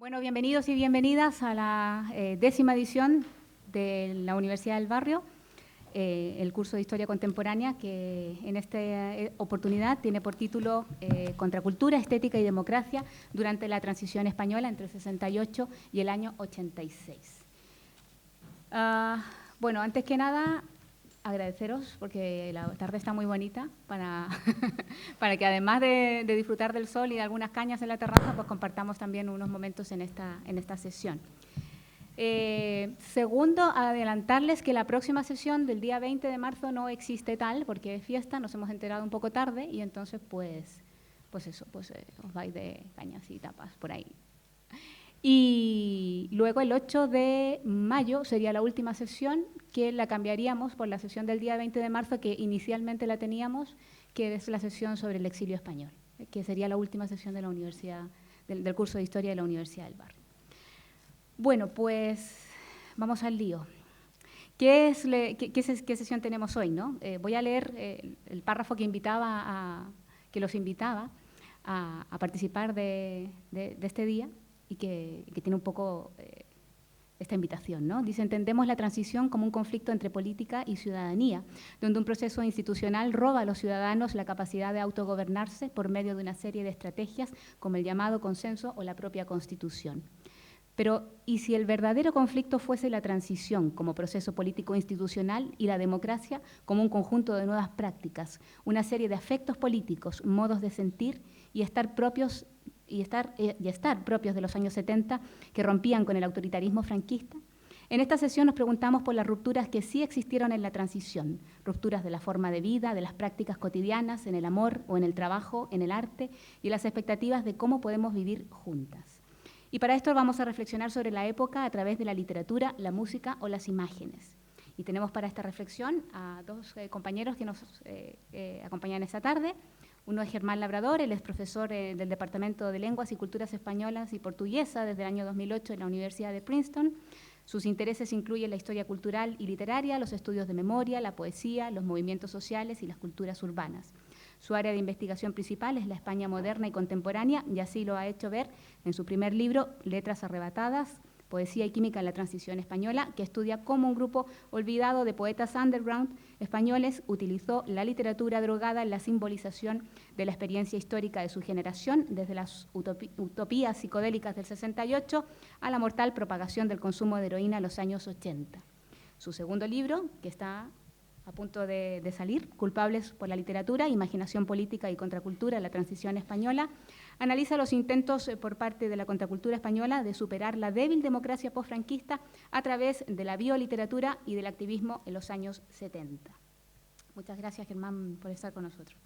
Bueno, bienvenidos y bienvenidas a la 10ª edición de la Universidad del Barrio, el curso de Historia Contemporánea, que en esta oportunidad tiene por título Contracultura, Estética y Democracia durante la Transición Española entre el 68 y el año 86. Bueno, antes que nada, agradeceros porque la tarde está muy bonita para, para que además de disfrutar del sol y de algunas cañas en la terraza, pues compartamos también unos momentos en esta sesión. Segundo, adelantarles que la próxima sesión del día 20 de marzo no existe tal, porque es fiesta, nos hemos enterado un poco tarde y entonces pues os vais de cañas y tapas por ahí. Y luego el 8 de mayo sería la última sesión, que la cambiaríamos por la sesión del día 20 de marzo, que inicialmente la teníamos, que es la sesión sobre el exilio español, que sería la última sesión de la universidad, del curso de Historia de la Universidad del Barrio. Bueno, pues vamos al lío. ¿Qué sesión tenemos hoy, no? Voy a leer el párrafo que los invitaba a participar de este día, y que tiene un poco esta invitación, ¿no? Dice: entendemos la transición como un conflicto entre política y ciudadanía, donde un proceso institucional roba a los ciudadanos la capacidad de autogobernarse por medio de una serie de estrategias como el llamado consenso o la propia Constitución. Pero, ¿y si el verdadero conflicto fuese la transición como proceso político institucional y la democracia como un conjunto de nuevas prácticas, una serie de afectos políticos, modos de sentir y estar propios de los años 70 que rompían con el autoritarismo franquista? En esta sesión nos preguntamos por las rupturas que sí existieron en la transición, rupturas de la forma de vida, de las prácticas cotidianas, en el amor o en el trabajo, en el arte y las expectativas de cómo podemos vivir juntas. Y para esto vamos a reflexionar sobre la época a través de la literatura, la música o las imágenes. Y tenemos para esta reflexión a dos compañeros que nos acompañan esta tarde. Uno es Germán Labrador, él es profesor del Departamento de Lenguas y Culturas Españolas y Portuguesa desde el año 2008 en la Universidad de Princeton. Sus intereses incluyen la historia cultural y literaria, los estudios de memoria, la poesía, los movimientos sociales y las culturas urbanas. Su área de investigación principal es la España moderna y contemporánea, y así lo ha hecho ver en su primer libro, Letras arrebatadas, Poesía y Química en la Transición Española, que estudia cómo un grupo olvidado de poetas underground españoles utilizó la literatura drogada en la simbolización de la experiencia histórica de su generación, desde las utopías psicodélicas del 68 a la mortal propagación del consumo de heroína en los años 80. Su segundo libro, que está a punto de salir, Culpables por la literatura, imaginación política y contracultura en la transición española, analiza los intentos por parte de la contracultura española de superar la débil democracia posfranquista a través de la bioliteratura y del activismo en los años 70. Muchas gracias, Germán, por estar con nosotros.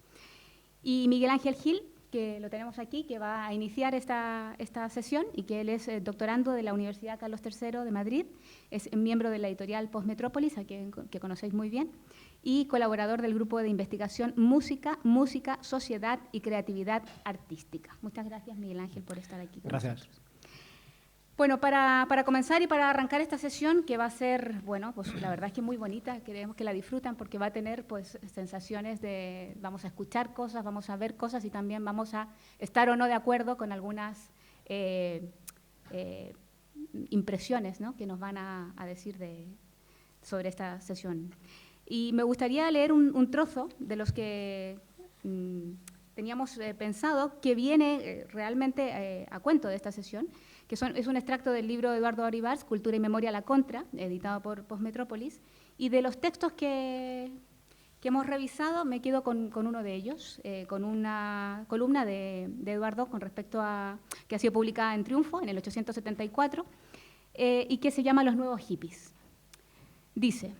Y Miguel Ángel Gil, que lo tenemos aquí, que va a iniciar esta sesión, y que él es doctorando de la Universidad Carlos III de Madrid, es miembro de la editorial Postmetrópolis, que conocéis muy bien, y colaborador del grupo de investigación Música, Sociedad y Creatividad Artística. Muchas gracias, Miguel Ángel, por estar aquí con nosotros. Bueno, para comenzar y para arrancar esta sesión, que va a ser, bueno, pues la verdad es que muy bonita, queremos que la disfrutan porque va a tener pues sensaciones de, vamos a escuchar cosas, vamos a ver cosas y también vamos a estar o no de acuerdo con algunas impresiones, ¿no?, que nos van a decir sobre esta sesión. Y me gustaría leer un trozo de los que teníamos pensado, que viene realmente a cuento de esta sesión, que es un extracto del libro de Eduardo Aribars, Cultura y Memoria a la Contra, editado por Postmetrópolis, y de los textos que hemos revisado me quedo con uno de ellos, con una columna de Eduardo con respecto a, que ha sido publicada en Triunfo en el 874, y que se llama Los nuevos hippies. Dice: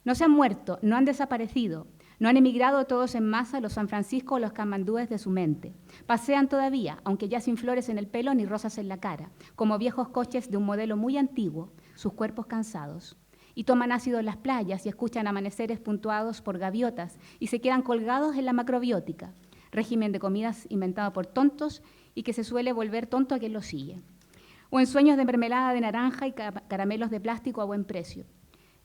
no se han muerto, no han desaparecido, no han emigrado todos en masa los San Francisco o los camandúes de su mente. Pasean todavía, aunque ya sin flores en el pelo ni rosas en la cara, como viejos coches de un modelo muy antiguo, sus cuerpos cansados. Y toman ácido en las playas y escuchan amaneceres puntuados por gaviotas y se quedan colgados en la macrobiótica, régimen de comidas inventado por tontos y que se suele volver tonto a quien lo sigue. O en sueños de mermelada de naranja y caramelos de plástico a buen precio.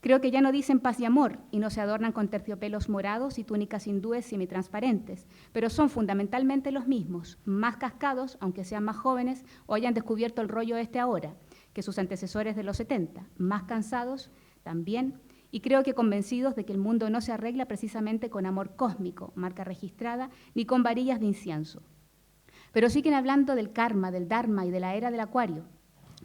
Creo que ya no dicen paz y amor y no se adornan con terciopelos morados y túnicas hindúes semitransparentes, pero son fundamentalmente los mismos, más cascados, aunque sean más jóvenes o hayan descubierto el rollo este ahora, que sus antecesores de los 70, más cansados también, y creo que convencidos de que el mundo no se arregla precisamente con amor cósmico, marca registrada, ni con varillas de incienso. Pero siguen hablando del karma, del dharma y de la era del acuario,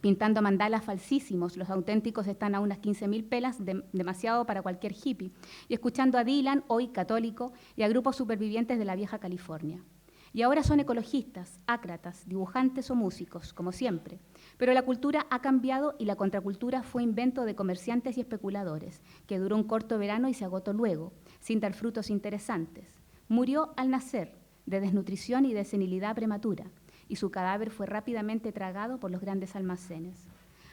pintando mandalas falsísimos, los auténticos están a unas 15.000 pelas, demasiado para cualquier hippie, y escuchando a Dylan, hoy católico, y a grupos supervivientes de la vieja California. Y ahora son ecologistas, ácratas, dibujantes o músicos, como siempre. Pero la cultura ha cambiado y la contracultura fue invento de comerciantes y especuladores, que duró un corto verano y se agotó luego, sin dar frutos interesantes. Murió al nacer, de desnutrición y de senilidad prematura, y su cadáver fue rápidamente tragado por los grandes almacenes.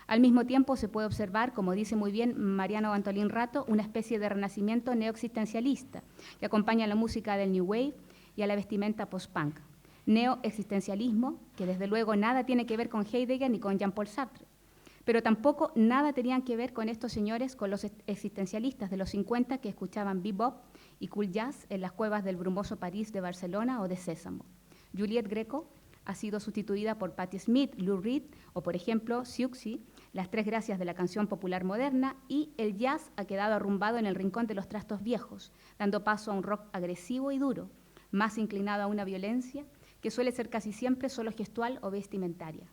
Al mismo tiempo se puede observar, como dice muy bien Mariano Antolín Rato, una especie de renacimiento neoexistencialista que acompaña a la música del New Wave y a la vestimenta post-punk. Neoexistencialismo, que desde luego nada tiene que ver con Heidegger ni con Jean-Paul Sartre, pero tampoco nada tenían que ver con estos señores, con los existencialistas de los 50 que escuchaban bebop y cool jazz en las cuevas del brumoso París de Barcelona o de Sésamo. Juliette Greco ha sido sustituida por Patti Smith, Lou Reed o, por ejemplo, Siouxsie, las tres gracias de la canción popular moderna, y el jazz ha quedado arrumbado en el rincón de los trastos viejos, dando paso a un rock agresivo y duro, más inclinado a una violencia que suele ser casi siempre solo gestual o vestimentaria.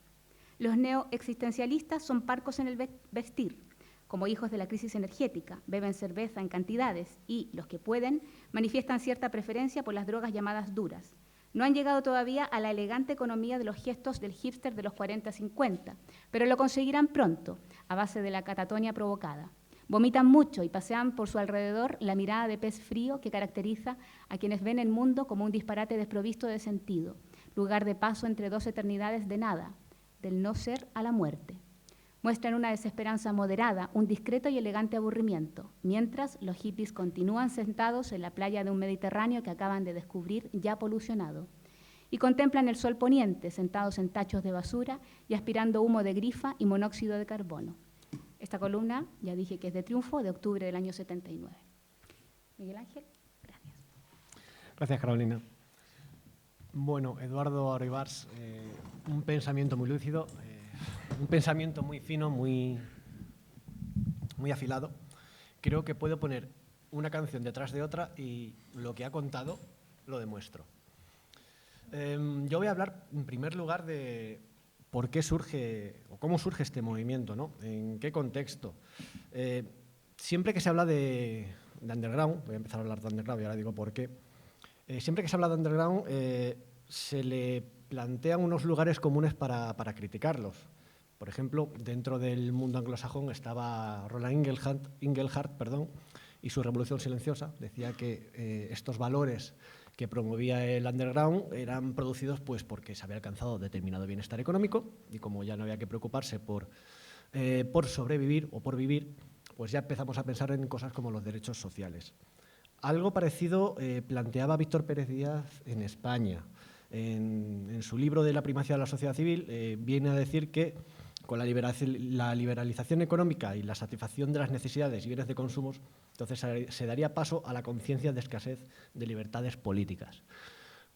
Los neoexistencialistas son parcos en el vestir, como hijos de la crisis energética, beben cerveza en cantidades y, los que pueden, manifiestan cierta preferencia por las drogas llamadas duras. No han llegado todavía a la elegante economía de los gestos del hipster de los 40-50, pero lo conseguirán pronto, a base de la catatonia provocada. Vomitan mucho y pasean por su alrededor la mirada de pez frío que caracteriza a quienes ven el mundo como un disparate desprovisto de sentido, lugar de paso entre dos eternidades de nada, del no ser a la muerte. Muestran una desesperanza moderada, un discreto y elegante aburrimiento, mientras los hippies continúan sentados en la playa de un Mediterráneo que acaban de descubrir ya polucionado, y contemplan el sol poniente, sentados en tachos de basura y aspirando humo de grifa y monóxido de carbono. Esta columna, ya dije que es de Triunfo, de octubre del año 79. Miguel Ángel, gracias. Gracias, Carolina. Bueno, Eduardo Arribas, un pensamiento muy lúcido, un pensamiento muy fino, muy afilado. Creo que puedo poner una canción detrás de otra y lo que ha contado lo demuestro. Yo voy a hablar en primer lugar de por qué surge o cómo surge este movimiento, ¿no? En qué contexto. Siempre que se habla de underground, voy a empezar a hablar de underground y ahora digo por qué. Siempre que se habla de underground se le plantean unos lugares comunes para criticarlos. Por ejemplo, dentro del mundo anglosajón estaba Roland Inglehart, y su Revolución Silenciosa. Decía que estos valores que promovía el underground eran producidos pues, porque se había alcanzado determinado bienestar económico y como ya no había que preocuparse por sobrevivir o por vivir, pues ya empezamos a pensar en cosas como los derechos sociales. Algo parecido planteaba Víctor Pérez Díaz en España. En su libro de la primacia de la sociedad civil viene a decir que con la liberalización económica y la satisfacción de las necesidades y bienes de consumo, entonces se daría paso a la conciencia de escasez de libertades políticas.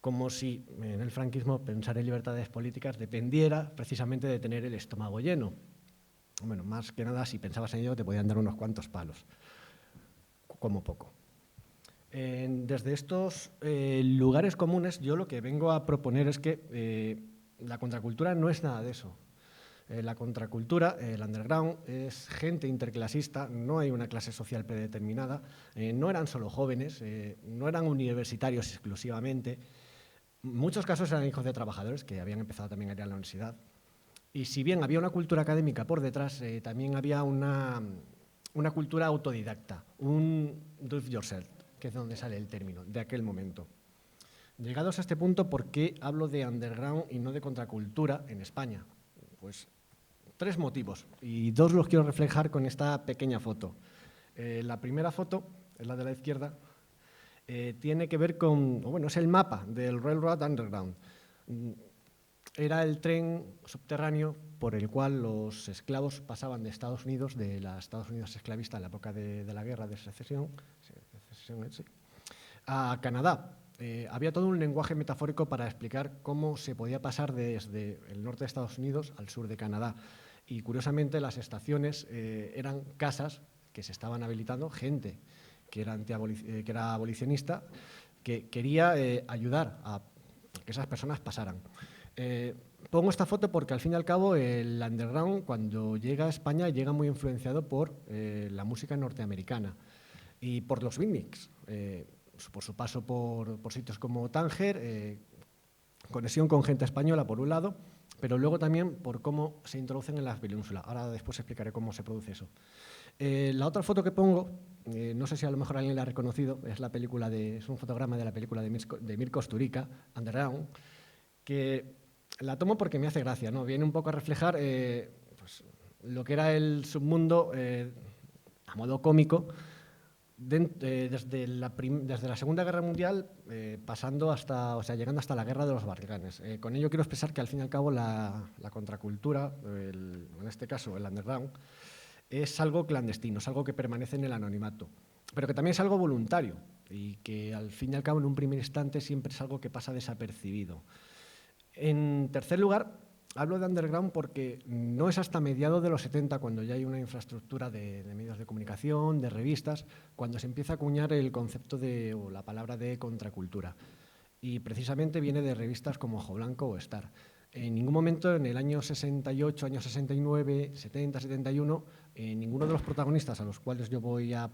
Como si en el franquismo pensar en libertades políticas dependiera precisamente de tener el estómago lleno. Bueno, más que nada, si pensabas en ello, te podían dar unos cuantos palos, como poco. Desde estos lugares comunes, yo lo que vengo a proponer es que la contracultura no es nada de eso. La contracultura, el underground, es gente interclasista, no hay una clase social predeterminada, no eran solo jóvenes, no eran universitarios exclusivamente, en muchos casos eran hijos de trabajadores que habían empezado también a ir a la universidad. Y si bien había una cultura académica por detrás, también había una cultura autodidacta, un do it yourself, que es de donde sale el término, de aquel momento. Llegados a este punto, ¿por qué hablo de underground y no de contracultura en España? Pues 3 motivos, y 2 los quiero reflejar con esta pequeña foto. La primera foto, es la de la izquierda, tiene que ver con, es el mapa del Railroad Underground. era el tren subterráneo por el cual los esclavos pasaban de Estados Unidos, de la Estados Unidos esclavista en la época de la guerra de secesión, a Canadá. Había todo un lenguaje metafórico para explicar cómo se podía pasar desde el norte de Estados Unidos al sur de Canadá. Y curiosamente las estaciones eran casas que se estaban habilitando, gente que era abolicionista, que quería ayudar a que esas personas pasaran. Pongo esta foto porque al fin y al cabo el underground cuando llega a España llega muy influenciado por la música norteamericana y por los beatniks, por su paso por sitios como Tánger, conexión con gente española por un lado, pero luego también por cómo se introducen en las penínsulas. Ahora después explicaré cómo se produce eso. La otra foto que pongo, no sé si a lo mejor alguien la ha reconocido, es un fotograma de la película de Mirko Sturica, Underground, que la tomo porque me hace gracia, ¿no? Viene un poco a reflejar pues, lo que era el submundo a modo cómico desde la Segunda Guerra Mundial pasando llegando hasta la Guerra de los Balcanes. Con ello quiero expresar que al fin y al cabo la contracultura, en este caso el underground, es algo clandestino, es algo que permanece en el anonimato, pero que también es algo voluntario y que al fin y al cabo en un primer instante siempre es algo que pasa desapercibido. En tercer lugar, hablo de underground porque no es hasta mediados de los 70 cuando ya hay una infraestructura de medios de comunicación, de revistas, cuando se empieza a acuñar el concepto o la palabra de contracultura. Y precisamente viene de revistas como Ojo Blanco o Star. En ningún momento en el año 68, año 69, 70, 71, ninguno de los protagonistas a los cuales yo voy a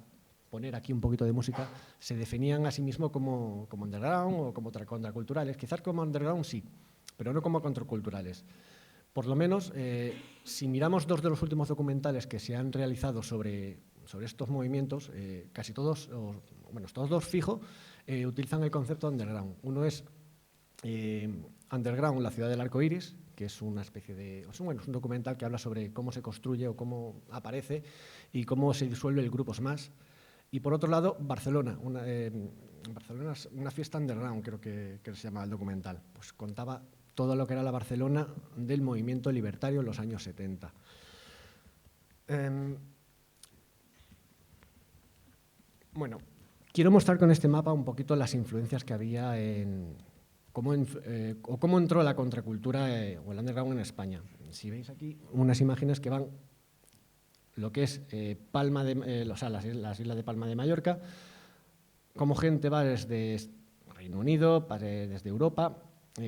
poner aquí un poquito de música, se definían a sí mismos como underground o como contraculturales. Quizás como underground sí, pero no como contraculturales. Por lo menos, si miramos dos de los últimos documentales que se han realizado sobre estos movimientos, casi todos, estos dos fijos, utilizan el concepto underground. Uno es Underground, la ciudad del arco iris, que es una especie de... es un documental que habla sobre cómo se construye o cómo aparece y cómo se disuelve el grupo Smash. Y por otro lado, Barcelona. Barcelona es una fiesta underground, creo que se llama el documental. Pues contaba todo lo que era la Barcelona del movimiento libertario en los años 70. Bueno, quiero mostrar con este mapa un poquito las influencias que había cómo entró la contracultura o el underground en España. Si veis aquí unas imágenes que van lo que es las islas de Palma de Mallorca, cómo gente va desde Reino Unido, desde Europa,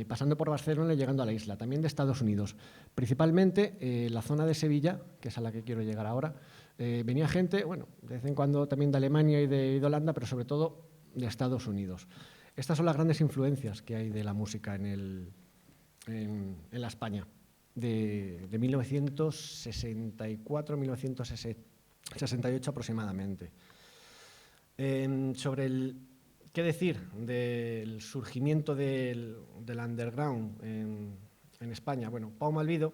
pasando por Barcelona y llegando a la isla, también de Estados Unidos. Principalmente la zona de Sevilla, que es a la que quiero llegar ahora, venía gente, bueno, de vez en cuando también de Alemania y de Holanda, pero sobre todo de Estados Unidos. Estas son las grandes influencias que hay de la música en la España de 1964-1968 aproximadamente. Sobre qué decir del surgimiento del underground en España. Bueno, Pau Malvido,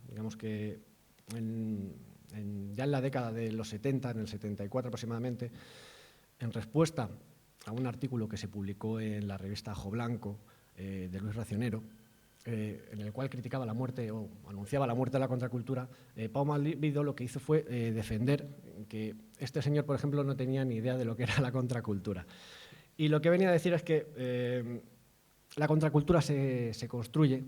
digamos que ya en la década de los 70, en el 74 aproximadamente, en respuesta a un artículo que se publicó en la revista Ojo Blanco de Luis Racionero, en el cual criticaba la muerte o anunciaba la muerte de la contracultura, Pau Malvido lo que hizo fue defender que este señor, por ejemplo, no tenía ni idea de lo que era la contracultura. Y lo que venía a decir es que la contracultura se construye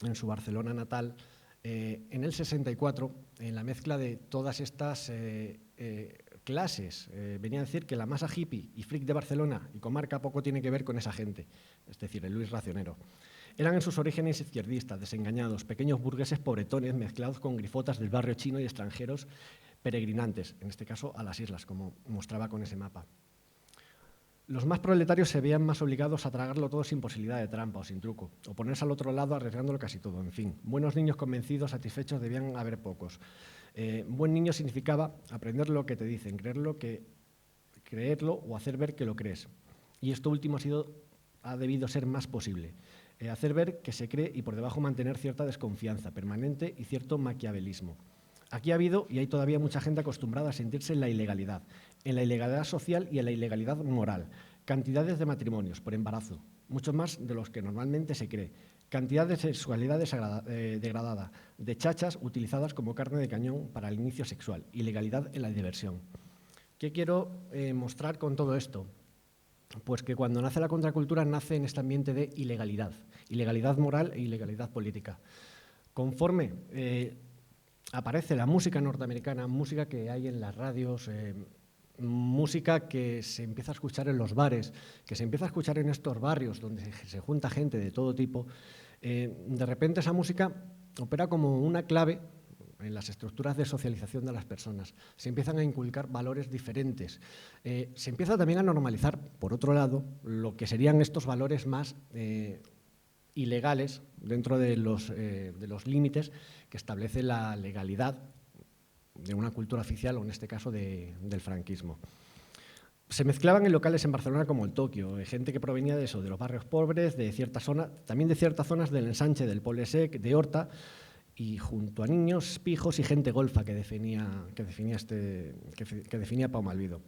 en su Barcelona natal en el 64, en la mezcla de todas estas clases. Venía a decir que la masa hippie y freak de Barcelona y comarca poco tiene que ver con esa gente, es decir, el Luis Racionero. Eran en sus orígenes izquierdistas, desengañados, pequeños burgueses pobretones mezclados con grifotas del barrio chino y extranjeros peregrinantes, en este caso a las islas, como mostraba con ese mapa. Los más proletarios se veían más obligados a tragarlo todo sin posibilidad de trampa o sin truco, o ponerse al otro lado arriesgándolo casi todo. En fin, buenos niños convencidos, satisfechos, debían haber pocos. Buen niño significaba aprender lo que te dicen, creerlo o hacer ver que lo crees. Y esto último ha debido ser más posible. Hacer ver que se cree y por debajo mantener cierta desconfianza permanente y cierto maquiavelismo. Aquí ha habido y hay todavía mucha gente acostumbrada a sentirse en la ilegalidad social y en la ilegalidad moral. Cantidades de matrimonios por embarazo, mucho más de los que normalmente se cree. cantidad de sexualidad degradada, de chachas utilizadas como carne de cañón para el inicio sexual, ilegalidad en la diversión. ¿Qué quiero mostrar con todo esto? Pues que cuando nace la contracultura nace en este ambiente de ilegalidad, ilegalidad moral e ilegalidad política. Conforme aparece la música norteamericana, música que hay en las radios, música que se empieza a escuchar en los bares, que se empieza a escuchar en estos barrios donde se junta gente de todo tipo, de repente esa música opera como una clave en las estructuras de socialización de las personas. Se empiezan a inculcar valores diferentes. Se empieza también a normalizar, por otro lado, lo que serían estos valores más ilegales dentro de los límites que establece la legalidad de una cultura oficial, o en este caso del franquismo. Se mezclaban en locales en Barcelona como el Tokio, gente que provenía de eso, de los barrios pobres, de ciertas zonas, también de ciertas zonas del Ensanche, del Poble Sec, de Horta, y junto a niños, pijos y gente golfa que definía Pau Malvido.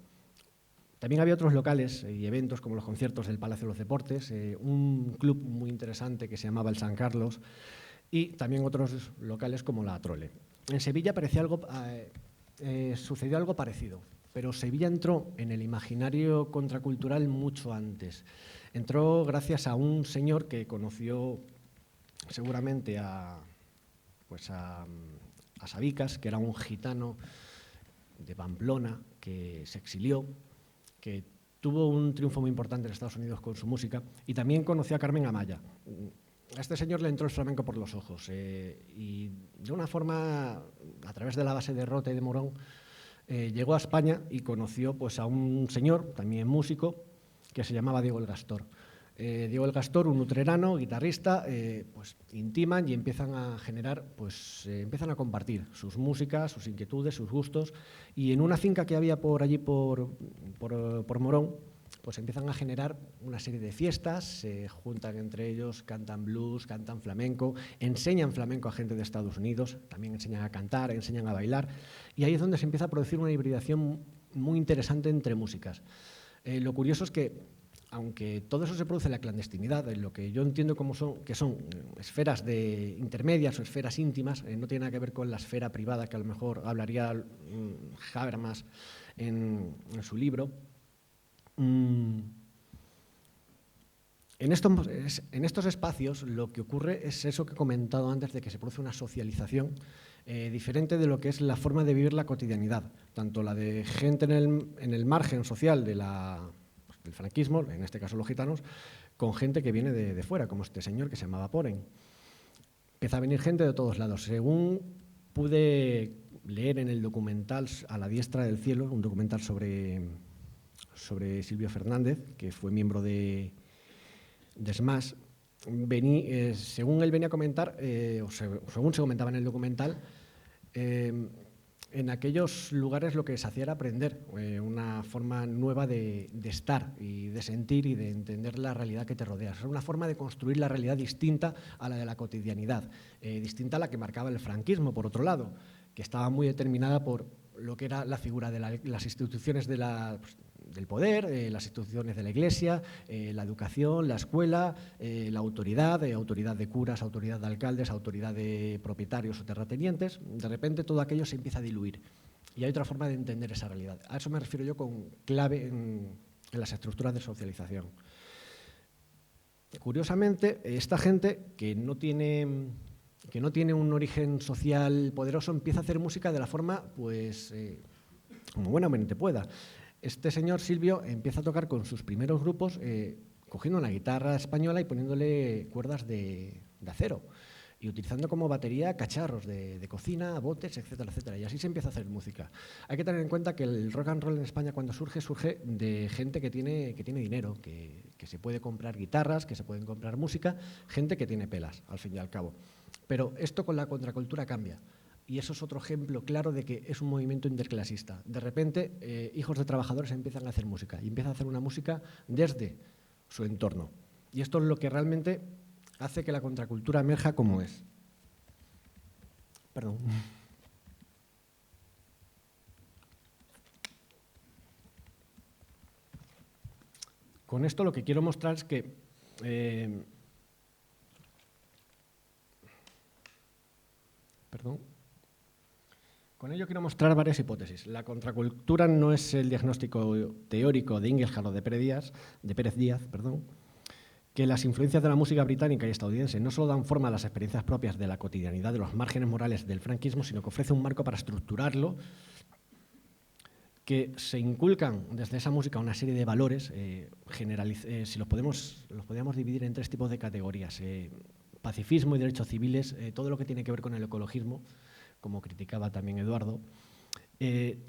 También había otros locales y eventos como los conciertos del Palacio de los Deportes, un club muy interesante que se llamaba el San Carlos, y también otros locales como la Trole. En Sevilla sucedió algo parecido, pero Sevilla entró en el imaginario contracultural mucho antes. Entró gracias a un señor que conoció seguramente a Sabicas, que era un gitano de Pamplona que se exilió, que tuvo un triunfo muy importante en Estados Unidos con su música, y también conoció a Carmen Amaya. A este señor le entró el flamenco por los ojos y de una forma, a través de la base de Rota y de Morón, llegó a España y conoció pues, a un señor, también músico, que se llamaba Diego el Gastor. Diego el Gastor, un utrerano, guitarrista, pues intiman y empiezan a generar, empiezan a compartir sus músicas, sus inquietudes, sus gustos, y en una finca que había por allí, por Morón, pues empiezan a generar una serie de fiestas, se juntan entre ellos, cantan blues, cantan flamenco, enseñan flamenco a gente de Estados Unidos, también enseñan a cantar, enseñan a bailar, y ahí es donde se empieza a producir una hibridación muy interesante entre músicas. Lo curioso es que, aunque todo eso se produce en la clandestinidad, en lo que yo entiendo que son esferas intermedias o esferas íntimas, no tiene nada que ver con la esfera privada, que a lo mejor hablaría Habermas en su libro. En estos espacios lo que ocurre es eso que he comentado antes, de que se produce una socialización diferente de lo que es la forma de vivir la cotidianidad, tanto la de gente en el margen social del franquismo, en este caso los gitanos, con gente que viene de fuera, como este señor que se llamaba Poren. Empieza a venir gente de todos lados. Según pude leer en el documental A la diestra del cielo, un documental sobre Silvio Fernández, que fue miembro de Smash, según él venía a comentar, según se comentaba en el documental, en aquellos lugares lo que se hacía era aprender una forma nueva de estar y de sentir y de entender la realidad que te rodea. Es una forma de construir la realidad distinta a la de la cotidianidad, distinta a la que marcaba el franquismo, por otro lado, que estaba muy determinada por lo que era la figura de las instituciones del poder, las instituciones de la Iglesia, la educación, la escuela, la autoridad de curas, autoridad de alcaldes, autoridad de propietarios o terratenientes. De repente todo aquello se empieza a diluir y hay otra forma de entender esa realidad. A eso me refiero yo con clave en las estructuras de socialización. Curiosamente, esta gente que no tiene un origen social poderoso empieza a hacer música de la forma, como buenamente pueda. Este señor Silvio empieza a tocar con sus primeros grupos cogiendo una guitarra española y poniéndole cuerdas de acero y utilizando como batería cacharros de cocina, botes, etcétera, etcétera. Y así se empieza a hacer música. Hay que tener en cuenta que el rock and roll en España, cuando surge de gente que tiene dinero, que se puede comprar guitarras, que se pueden comprar música, gente que tiene pelas, al fin y al cabo. Pero esto con la contracultura cambia. Y eso es otro ejemplo claro de que es un movimiento interclasista. De repente, hijos de trabajadores empiezan a hacer música y empiezan a hacer una música desde su entorno. Y esto es lo que realmente hace que la contracultura emerja como es. Perdón. Con esto lo que quiero mostrar es que Perdón. Con ello quiero mostrar varias hipótesis. La contracultura no es el diagnóstico teórico de Inglehart o de Pérez Díaz, que las influencias de la música británica y estadounidense no solo dan forma a las experiencias propias de la cotidianidad de los márgenes morales del franquismo, sino que ofrece un marco para estructurarlo, que se inculcan desde esa música una serie de valores, si los podíamos dividir en tres tipos de categorías: pacifismo y derechos civiles, todo lo que tiene que ver con el ecologismo, como criticaba también Eduardo.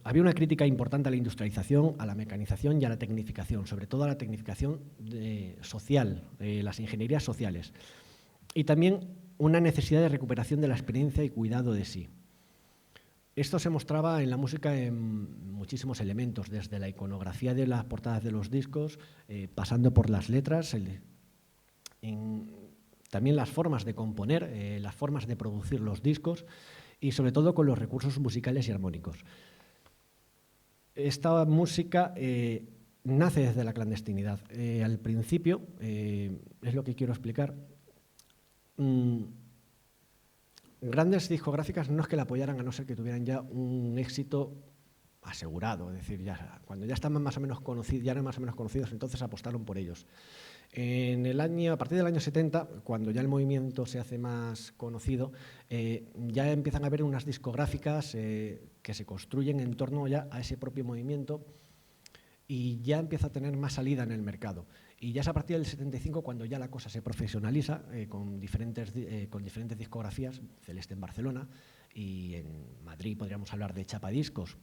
Había una crítica importante a la industrialización, a la mecanización y a la tecnificación, sobre todo a la tecnificación social, las ingenierías sociales. Y también una necesidad de recuperación de la experiencia y cuidado de sí. Esto se mostraba en la música en muchísimos elementos, desde la iconografía de las portadas de los discos, pasando por las letras, también las formas de componer, las formas de producir los discos, y sobre todo con los recursos musicales y armónicos. Esta música nace desde la clandestinidad. Al principio, es lo que quiero explicar, grandes discográficas no es que la apoyaran a no ser que tuvieran ya un éxito asegurado, es decir, cuando ya estaban más o menos conocidos, ya eran más o menos conocidos, entonces apostaron por ellos. A partir del año 70, cuando ya el movimiento se hace más conocido, ya empiezan a haber unas discográficas que se construyen en torno ya a ese propio movimiento y ya empieza a tener más salida en el mercado. Y ya es a partir del 75 cuando ya la cosa se profesionaliza con diferentes discografías, Celeste en Barcelona, y en Madrid podríamos hablar de Chapadiscos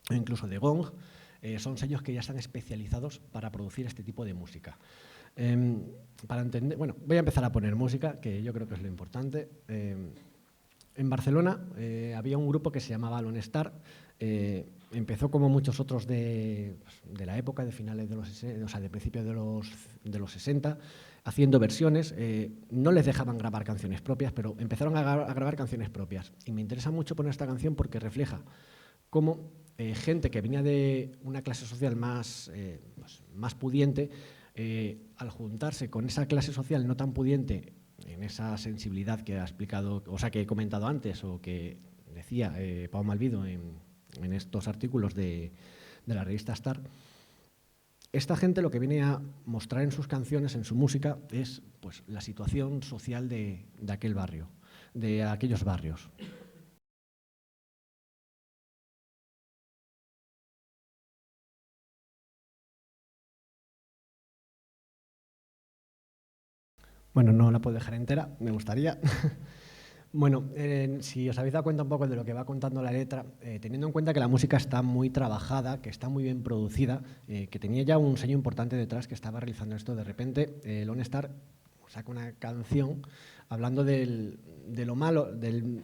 o incluso de Gong. Son sellos que ya están especializados para producir este tipo de música. Voy a empezar a poner música, que yo creo que es lo importante. En Barcelona había un grupo que se llamaba Lone Star. Empezó como muchos otros de la época, de finales de de principios de los 60, haciendo versiones. No les dejaban grabar canciones propias, pero empezaron a grabar canciones propias. Y me interesa mucho poner esta canción porque refleja cómo gente que venía de una clase social más pudiente, al juntarse con esa clase social no tan pudiente, en esa sensibilidad que ha explicado, o sea, que he comentado antes, o que decía Pau Malvido en estos artículos de la revista Star, esta gente lo que viene a mostrar en sus canciones, en su música, es pues, la situación social de aquel barrio, de aquellos barrios. Bueno, no la puedo dejar entera, me gustaría. Bueno, si os habéis dado cuenta un poco de lo que va contando la letra, teniendo en cuenta que la música está muy trabajada, que está muy bien producida, que tenía ya un sello importante detrás que estaba realizando esto, de repente Lone Star saca una canción hablando de lo malo, del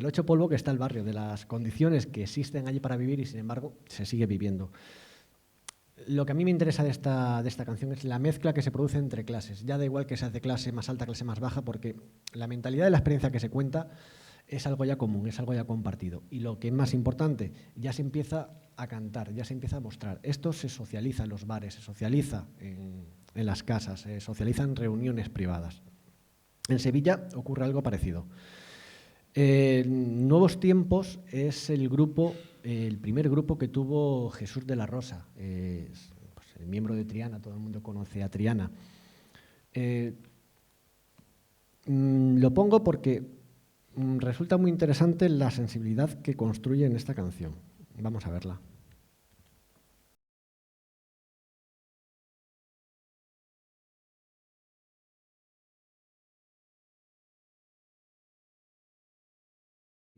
ocho polvo que está el barrio, de las condiciones que existen allí para vivir y sin embargo se sigue viviendo. Lo que a mí me interesa de esta canción es la mezcla que se produce entre clases. Ya da igual que sea de clase más alta, clase más baja, porque la mentalidad de la experiencia que se cuenta es algo ya común, es algo ya compartido. Y lo que es más importante, ya se empieza a cantar, ya se empieza a mostrar. Esto se socializa en los bares, se socializa en las casas, se socializa en reuniones privadas. En Sevilla ocurre algo parecido. Nuevos Tiempos es el primer grupo que tuvo Jesús de la Rosa, pues el miembro de Triana, todo el mundo conoce a Triana. Lo pongo porque resulta muy interesante la sensibilidad que construye en esta canción. Vamos a verla.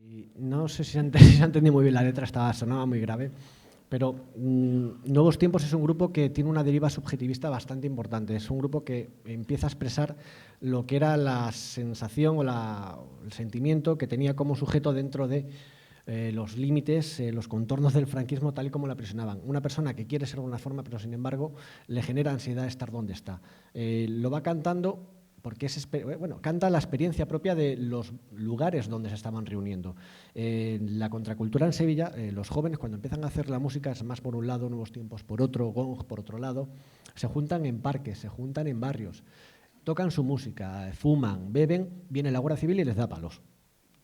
Y no sé si se ha entendido muy bien la letra, sonaba muy grave, pero Nuevos Tiempos es un grupo que tiene una deriva subjetivista bastante importante. Es un grupo que empieza a expresar lo que era la sensación o el sentimiento que tenía como sujeto dentro de los límites, los contornos del franquismo tal y como lo aprisionaban. Una persona que quiere ser de una forma, pero sin embargo le genera ansiedad estar donde está. Lo va cantando porque canta la experiencia propia de los lugares donde se estaban reuniendo. La contracultura en Sevilla, los jóvenes cuando empiezan a hacer la música, es más por un lado, Nuevos Tiempos por otro, Gong por otro lado, se juntan en parques, se juntan en barrios, tocan su música, fuman, beben, viene la Guardia Civil y les da palos.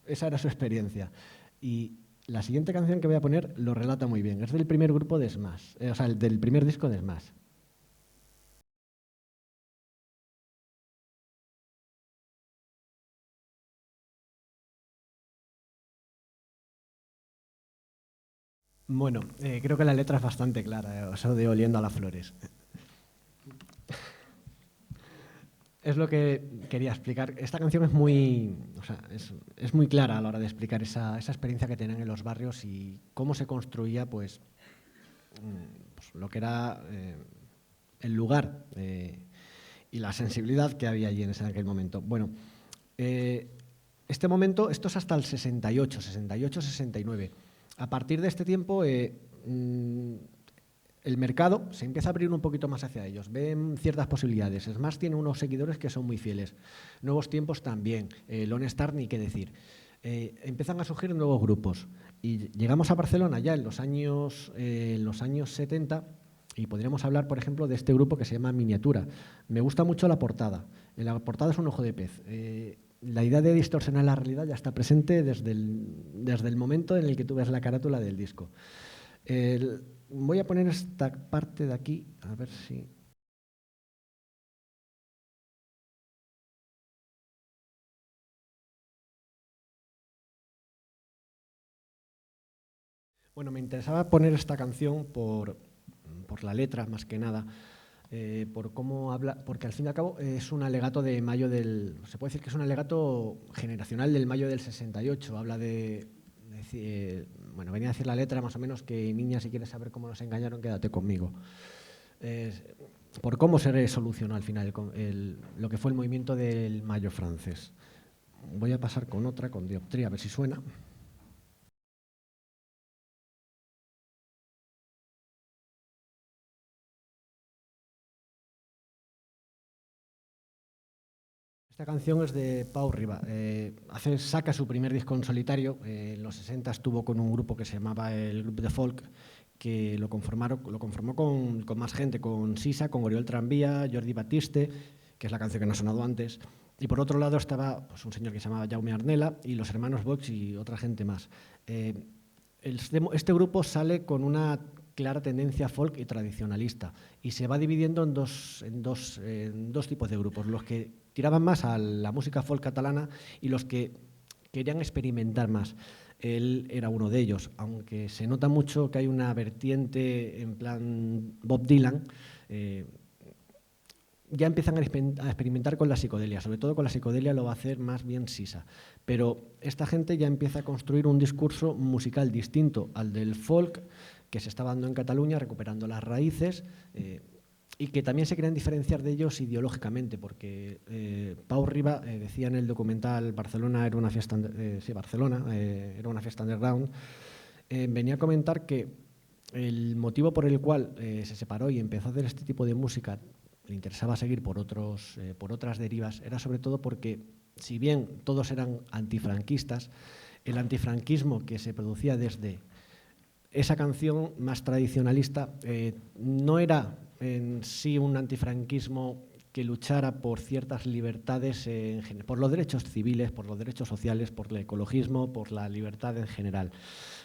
esa era su experiencia. Y la siguiente canción que voy a poner lo relata muy bien. Es del primer grupo de Smash, o sea, del primer disco de Smash. Bueno, creo que la letra es bastante clara, eso de oliendo a las flores. Es lo que quería explicar. Esta canción es muy, o sea, es muy clara a la hora de explicar esa experiencia que tenían en los barrios y cómo se construía pues lo que era el lugar y la sensibilidad que había allí en aquel momento. Bueno, este momento, esto es hasta el 68, 69. A partir de este tiempo, el mercado se empieza a abrir un poquito más hacia ellos, ven ciertas posibilidades. Smash tiene unos seguidores que son muy fieles, Nuevos Tiempos también, Lone Star ni qué decir. Empiezan a surgir nuevos grupos y llegamos a Barcelona ya en los años 70 y podríamos hablar, por ejemplo, de este grupo que se llama Miniatura. Me gusta mucho la portada. La portada es un ojo de pez. La idea de distorsionar la realidad ya está presente desde el momento en el que tú ves la carátula del disco. Voy a poner esta parte de aquí, a ver si... Bueno, me interesaba poner esta canción por la letra, más que nada, por cómo habla, porque al fin y al cabo es un alegato de mayo se puede decir que es un alegato generacional del mayo del 68, habla bueno, venía a decir la letra más o menos que niña, si quieres saber cómo nos engañaron, quédate conmigo. Por cómo se solucionó al final lo que fue el movimiento del mayo francés. Voy a pasar con otra, con Dioptría, a ver si suena. Esta canción es de Pau Riba. Saca su primer disco en solitario. En los 60 estuvo con un grupo que se llamaba el Grup de Folk, que lo conformó con más gente, con Sisa, con Oriol Tranvía, Jordi Batiste, que es la canción que no ha sonado antes. Y por otro lado estaba pues, un señor que se llamaba Jaume Arnela y los hermanos Box y otra gente más. Este grupo sale con una clara tendencia folk y tradicionalista y se va dividiendo en dos tipos de grupos, los que tiraban más a la música folk catalana y los que querían experimentar más. Él era uno de ellos, aunque se nota mucho que hay una vertiente en plan Bob Dylan, ya empiezan a experimentar con la psicodelia, sobre todo con la psicodelia lo va a hacer más bien Sisa, pero esta gente ya empieza a construir un discurso musical distinto al del folk que se estaba dando en Cataluña, recuperando las raíces y que también se querían diferenciar de ellos ideológicamente, porque Pau Riba decía en el documental Barcelona era una fiesta, era una fiesta underground, venía a comentar que el motivo por el cual se separó y empezó a hacer este tipo de música, le interesaba seguir por otras derivas, era sobre todo porque, si bien todos eran antifranquistas, el antifranquismo que se producía desde esa canción más tradicionalista no era en sí un antifranquismo que luchara por ciertas libertades, por los derechos civiles, por los derechos sociales, por el ecologismo, por la libertad en general.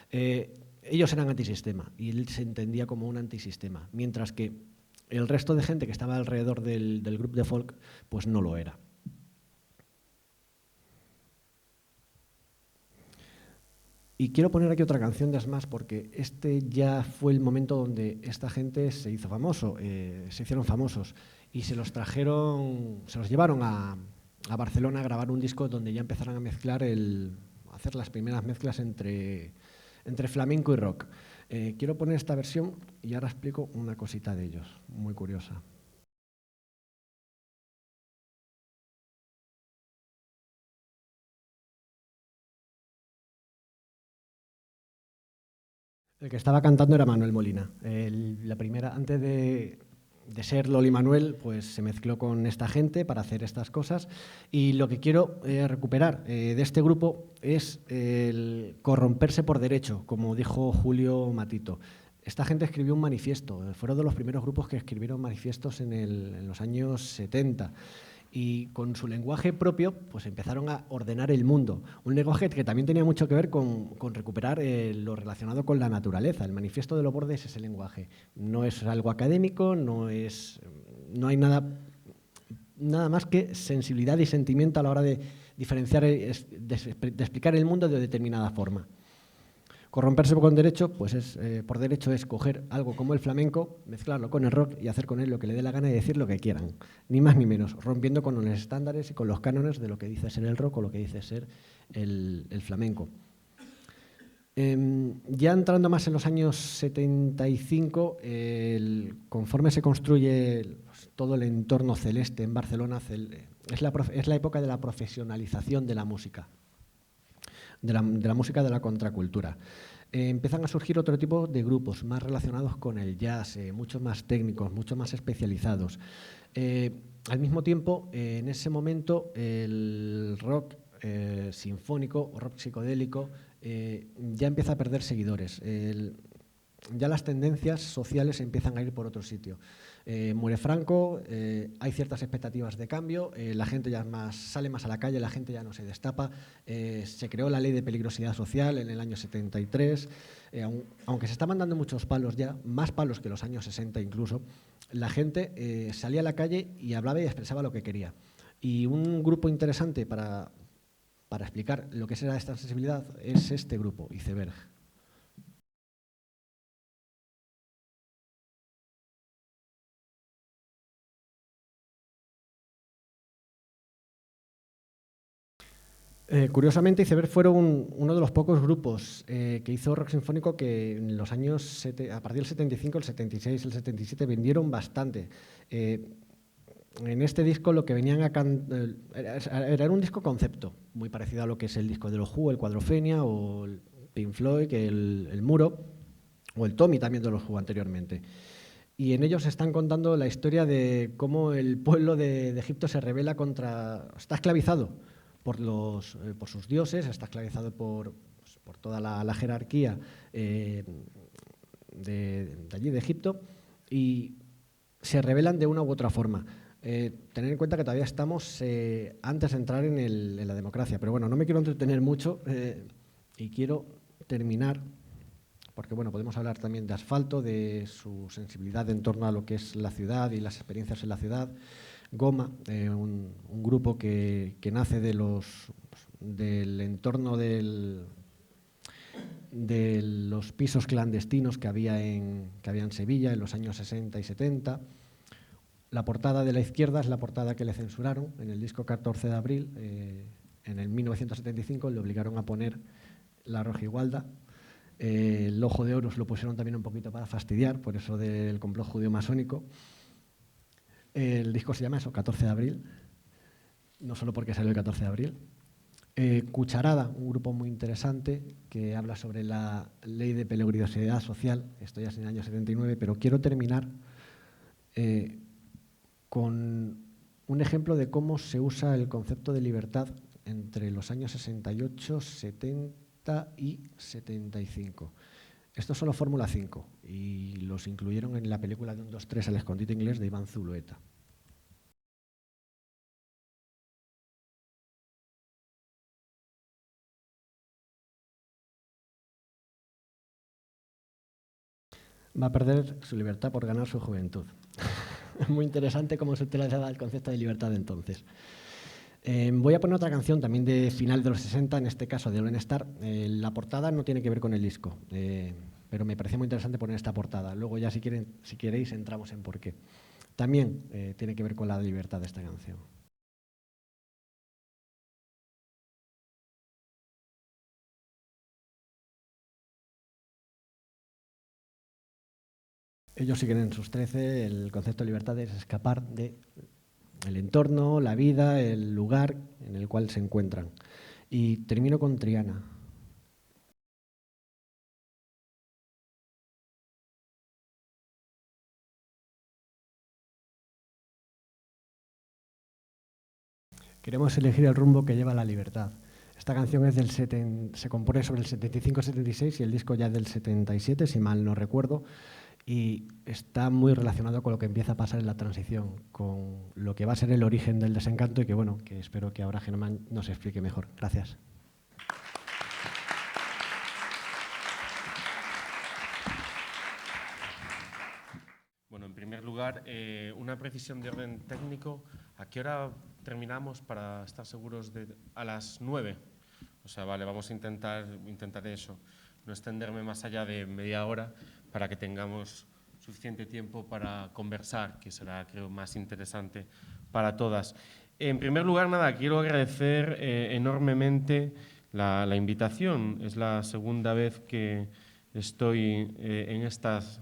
Ellos eran antisistema y él se entendía como un antisistema, mientras que el resto de gente que estaba alrededor del grupo de folk pues no lo era. Y quiero poner aquí otra canción de Smash porque este ya fue el momento donde esta gente se hizo famoso, se hicieron famosos y se los llevaron a Barcelona a grabar un disco donde ya empezaron a mezclar a hacer las primeras mezclas entre flamenco y rock. Quiero poner esta versión y ahora explico una cosita de ellos, muy curiosa. El que estaba cantando era Manuel Molina. La primera, antes de ser Loli Manuel, pues se mezcló con esta gente para hacer estas cosas. Y lo que quiero recuperar de este grupo es el corromperse por derecho, como dijo Julio Matito. Esta gente escribió un manifiesto, fueron de los primeros grupos que escribieron manifiestos en los años 70. y con su lenguaje propio pues empezaron a ordenar el mundo. Un lenguaje que también tenía mucho que ver con recuperar lo relacionado con la naturaleza. El Manifiesto de los Bordes es ese lenguaje. No es algo académico, no hay nada más que sensibilidad y sentimiento a la hora de diferenciar, de explicar el mundo de determinada forma. Corromperse con derecho, pues por derecho es coger algo como el flamenco, mezclarlo con el rock y hacer con él lo que le dé la gana y decir lo que quieran, ni más ni menos, rompiendo con los estándares y con los cánones de lo que dice ser el rock o lo que dice ser el flamenco. Ya entrando más en los años 75, conforme se construye todo el entorno celeste en Barcelona, es la época de la profesionalización de la música. De la música de la contracultura. Empiezan a surgir otro tipo de grupos más relacionados con el jazz, mucho más técnicos, mucho más especializados. Al mismo tiempo, en ese momento, el rock sinfónico o rock psicodélico ya empieza a perder seguidores. Ya las tendencias sociales empiezan a ir por otro sitio. Muere Franco, hay ciertas expectativas de cambio, la gente ya sale más a la calle, la gente ya no se destapa, se creó la ley de peligrosidad social en el año 73, aunque se estaban dando muchos palos ya, más palos que los años 60 incluso, la gente salía a la calle y hablaba y expresaba lo que quería. Y un grupo interesante para explicar lo que será esta sensibilidad es este grupo, Iceberg. Curiosamente, Iceberg fueron uno de los pocos grupos que hizo rock sinfónico que en los años, a partir del 75, el 76, el 77, vendieron bastante. En este disco lo que venían a cantar era un disco concepto, muy parecido a lo que es el disco de los Who, el Quadrophenia, o el Pink Floyd, el Muro, o el Tommy también de los Who anteriormente. Y en ellos están contando la historia de cómo el pueblo de Egipto se rebela está esclavizado por sus dioses, está esclavizado por toda la jerarquía de allí, de Egipto, y se rebelan de una u otra forma. Tener en cuenta que todavía estamos antes de entrar en la democracia, pero bueno, no me quiero entretener mucho y quiero terminar, porque bueno, podemos hablar también de Asfalto, de su sensibilidad en torno a lo que es la ciudad y las experiencias en la ciudad. Goma, un grupo que nace del entorno de los pisos clandestinos que había en Sevilla en los años 60 y 70. La portada de la izquierda es la portada que le censuraron en el disco 14 de abril. En el 1975 le obligaron a poner la rojigualda. El ojo de Horus lo pusieron también un poquito para fastidiar, por eso del complot judío-masónico. El disco se llama eso, 14 de abril, no solo porque salió el 14 de abril. Cucharada, un grupo muy interesante que habla sobre la ley de peligrosidad social. Esto ya es en el año 79, pero quiero terminar con un ejemplo de cómo se usa el concepto de libertad entre los años 68, 70 y 75. Esto es solo Fórmula 5 y los incluyeron en la película de 1, 2, 3, El escondite inglés de Iván Zulueta. Va a perder su libertad por ganar su juventud. Es muy interesante cómo se utiliza el concepto de libertad de entonces. Voy a poner otra canción también de final de los 60, en este caso de Lone Star. La portada no tiene que ver con el disco, pero me parecía muy interesante poner esta portada. Luego ya si queréis entramos en por qué. También tiene que ver con la libertad de esta canción. Ellos siguen en sus 13, el concepto de libertad es escapar del entorno, la vida, el lugar en el cual se encuentran. Y termino con Triana. Queremos elegir el rumbo que lleva a la libertad. Esta canción es se compone sobre el 75-76 y el disco ya del 77, si mal no recuerdo. y está muy relacionado con lo que empieza a pasar en la transición, con lo que va a ser el origen del desencanto y que, bueno, que espero que ahora Germán nos explique mejor. Gracias. Bueno, en primer lugar, una precisión de orden técnico. ¿A qué hora terminamos para estar seguros de...? A las 9. O sea, vale, vamos a intentar eso. No extenderme más allá de media hora para que tengamos suficiente tiempo para conversar, que será, creo, más interesante para todas. En primer lugar, nada, quiero agradecer enormemente la invitación. Es la segunda vez que estoy en estas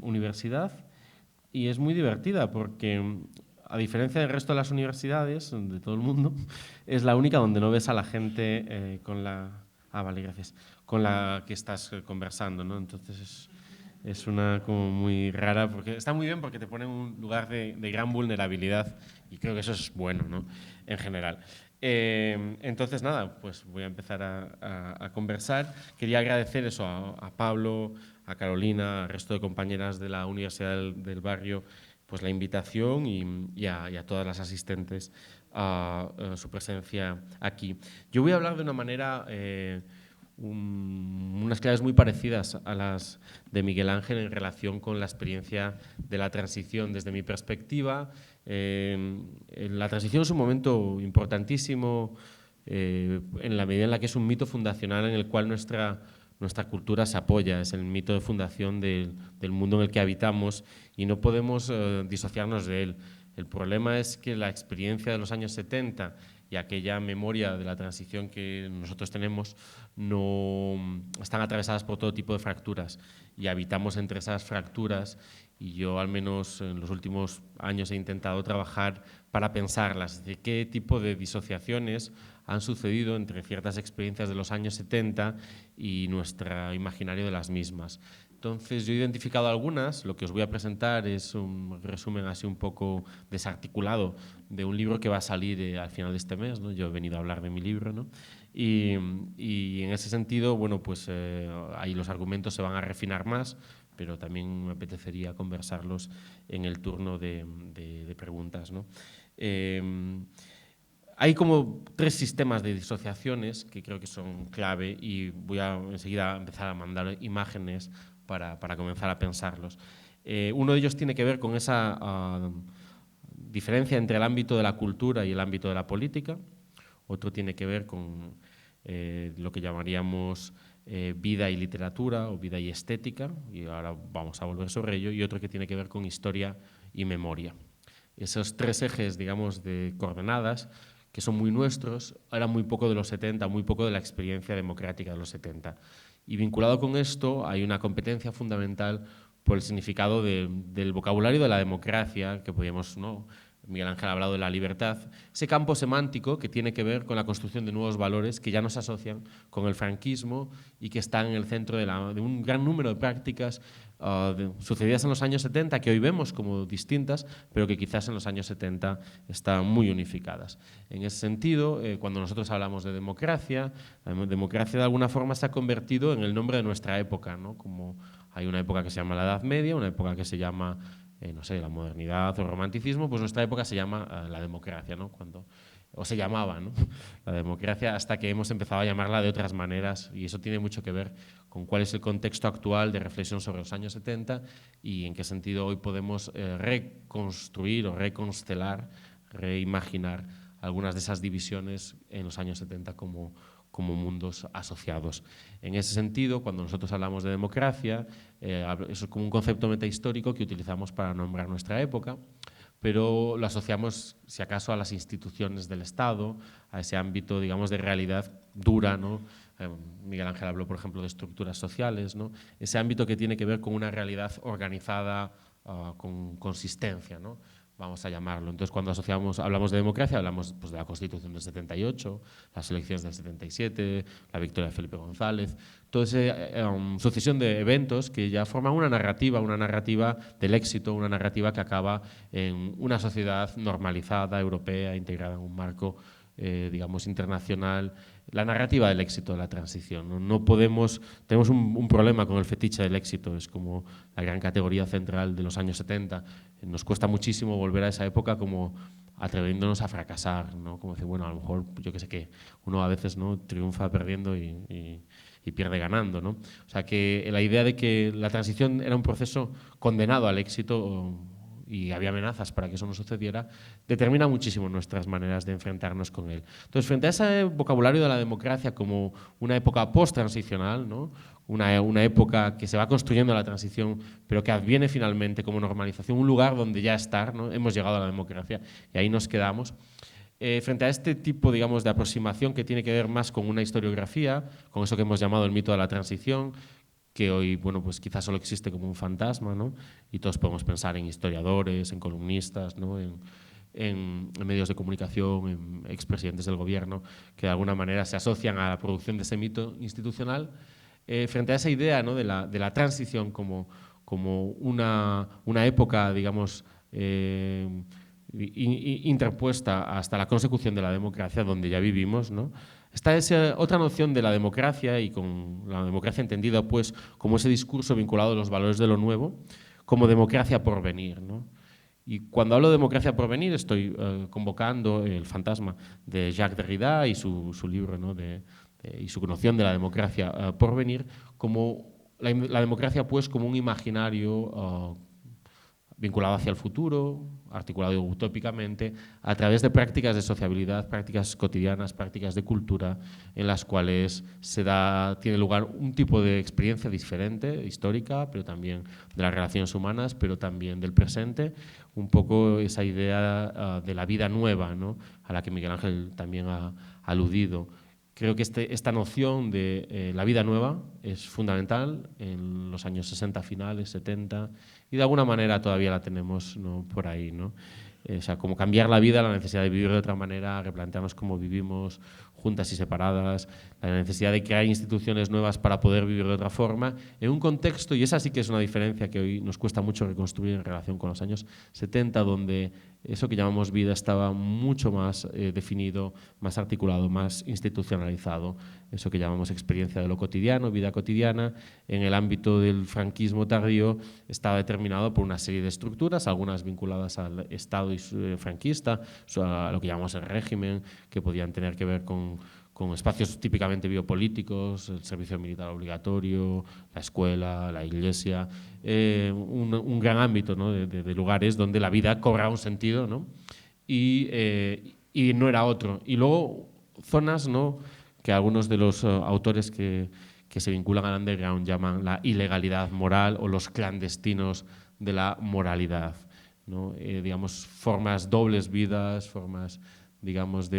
universidad y es muy divertida porque, a diferencia del resto de las universidades de todo el mundo, es la única donde no ves a la gente con la que estás conversando, ¿no? Entonces es una como muy rara, porque está muy bien porque te pone en un lugar de gran vulnerabilidad y creo que eso es bueno, ¿no? En general. Entonces, nada, pues voy a empezar a conversar. Quería agradecer eso a Pablo, a Carolina, al resto de compañeras de la Universidad del Barrio, pues la invitación y a todas las asistentes a su presencia aquí. Yo voy a hablar de una manera, unas claves muy parecidas a las de Miguel Ángel en relación con la experiencia de la transición desde mi perspectiva. La transición es un momento importantísimo en la medida en la que es un mito fundacional en el cual nuestra cultura se apoya, es el mito de fundación del mundo en el que habitamos y no podemos disociarnos de él. El problema es que la experiencia de los años 70 y aquella memoria de la transición que nosotros tenemos no están atravesadas por todo tipo de fracturas y habitamos entre esas fracturas, y yo al menos en los últimos años he intentado trabajar para pensarlas, de qué tipo de disociaciones han sucedido entre ciertas experiencias de los años 70 y nuestro imaginario de las mismas. Entonces, yo he identificado algunas. Lo que os voy a presentar es un resumen así un poco desarticulado de un libro que va a salir al final de este mes, ¿no? Yo he venido a hablar de mi libro, ¿no? Y en ese sentido, bueno, pues ahí los argumentos se van a refinar más, pero también me apetecería conversarlos en el turno de preguntas, ¿no? Hay como 3 sistemas de disociaciones que creo que son clave y voy a enseguida empezar a mandar imágenes para comenzar a pensarlos. Uno de ellos tiene que ver con esa diferencia entre el ámbito de la cultura y el ámbito de la política. Otro tiene que ver con lo que llamaríamos vida y literatura o vida y estética, y ahora vamos a volver sobre ello, y otro que tiene que ver con historia y memoria. Esos 3 ejes, digamos, de coordenadas, que son muy nuestros, eran muy poco de los 70, muy poco de la experiencia democrática de los 70. Y vinculado con esto hay una competencia fundamental por el significado del vocabulario de la democracia, que podríamos, ¿no? Miguel Ángel ha hablado de la libertad, ese campo semántico que tiene que ver con la construcción de nuevos valores que ya no se asocian con el franquismo y que están en el centro de un gran número de prácticas sucedidas en los años 70 que hoy vemos como distintas, pero que quizás en los años 70 están muy unificadas. En ese sentido, cuando nosotros hablamos de democracia, la democracia de alguna forma se ha convertido en el nombre de nuestra época, ¿no? Como hay una época que se llama la Edad Media, una época que se llama no sé, la modernidad o el romanticismo, pues nuestra época se llama la democracia, ¿no? O se llamaba, ¿no? La democracia, hasta que hemos empezado a llamarla de otras maneras, y eso tiene mucho que ver con cuál es el contexto actual de reflexión sobre los años 70 y en qué sentido hoy podemos reconstruir o reconstelar, reimaginar algunas de esas divisiones en los años 70 como mundos asociados. En ese sentido, cuando nosotros hablamos de democracia, eso es como un concepto metahistórico que utilizamos para nombrar nuestra época, pero lo asociamos, si acaso, a las instituciones del Estado, a ese ámbito, digamos, de realidad dura, ¿no? Miguel Ángel habló, por ejemplo, de estructuras sociales, ¿no? Ese ámbito que tiene que ver con una realidad organizada con consistencia, ¿no? Vamos a llamarlo. Entonces, cuando hablamos de democracia, hablamos pues, de la Constitución del 78, las elecciones del 77, la victoria de Felipe González, toda esa sucesión de eventos que ya forman una narrativa del éxito, una narrativa que acaba en una sociedad normalizada, europea, integrada en un marco, digamos, internacional, la narrativa del éxito de la transición. No podemos, tenemos un problema con el fetiche del éxito, es como la gran categoría central de los años 70. Nos cuesta muchísimo volver a esa época como atreviéndonos a fracasar, ¿no? Como decir, bueno, a lo mejor, yo qué sé qué, uno a veces, ¿no?, triunfa perdiendo y pierde ganando, ¿no? O sea, que la idea de que la transición era un proceso condenado al éxito y había amenazas para que eso no sucediera, determina muchísimo nuestras maneras de enfrentarnos con él. Entonces, frente a ese vocabulario de la democracia como una época post-transicional, ¿no?, una época que se va construyendo la transición, pero que adviene finalmente como normalización, un lugar donde ya estar, ¿no?, hemos llegado a la democracia y ahí nos quedamos. Frente a este tipo, digamos, de aproximación que tiene que ver más con una historiografía, con eso que hemos llamado el mito de la transición, que hoy, bueno, pues quizás solo existe como un fantasma, ¿no? Y todos podemos pensar en historiadores, en columnistas, ¿no?, en medios de comunicación, en expresidentes del gobierno, que de alguna manera se asocian a la producción de ese mito institucional. Frente a esa idea, ¿no?, de la transición como una época, digamos, interpuesta hasta la consecución de la democracia, donde ya vivimos, ¿no?, está esa otra noción de la democracia, y con la democracia entendida pues como ese discurso vinculado a los valores de lo nuevo, como democracia por venir, ¿no? Y cuando hablo de democracia por venir estoy convocando el fantasma de Jacques Derrida y su libro, ¿no?, y su noción de la democracia por venir, como la democracia pues como un imaginario vinculado hacia el futuro, articulado utópicamente, a través de prácticas de sociabilidad, prácticas cotidianas, prácticas de cultura, en las cuales tiene lugar un tipo de experiencia diferente, histórica, pero también de las relaciones humanas, pero también del presente, un poco esa idea de la vida nueva, ¿no?, a la que Miguel Ángel también ha aludido. Creo que esta noción de la vida nueva es fundamental en los años 60 finales, 70, y de alguna manera todavía la tenemos, ¿no?, por ahí, ¿no? O sea, como cambiar la vida, la necesidad de vivir de otra manera, replantearnos cómo vivimos juntas y separadas, la necesidad de crear instituciones nuevas para poder vivir de otra forma, en un contexto, y esa sí que es una diferencia que hoy nos cuesta mucho reconstruir en relación con los años 70, donde eso que llamamos vida estaba mucho más definido, más articulado, más institucionalizado, eso que llamamos experiencia de lo cotidiano, vida cotidiana. En el ámbito del franquismo tardío estaba determinado por una serie de estructuras, algunas vinculadas al Estado franquista, a lo que llamamos el régimen, que podían tener que ver con espacios típicamente biopolíticos, el servicio militar obligatorio, la escuela, la iglesia, un gran ámbito, ¿no?, de lugares donde la vida cobra un sentido, ¿no?, y no era otro. Y luego zonas, ¿no?, que algunos de los autores que se vinculan al underground llaman la ilegalidad moral o los clandestinos de la moralidad, ¿no? Digamos, formas dobles vidas, formas, digamos,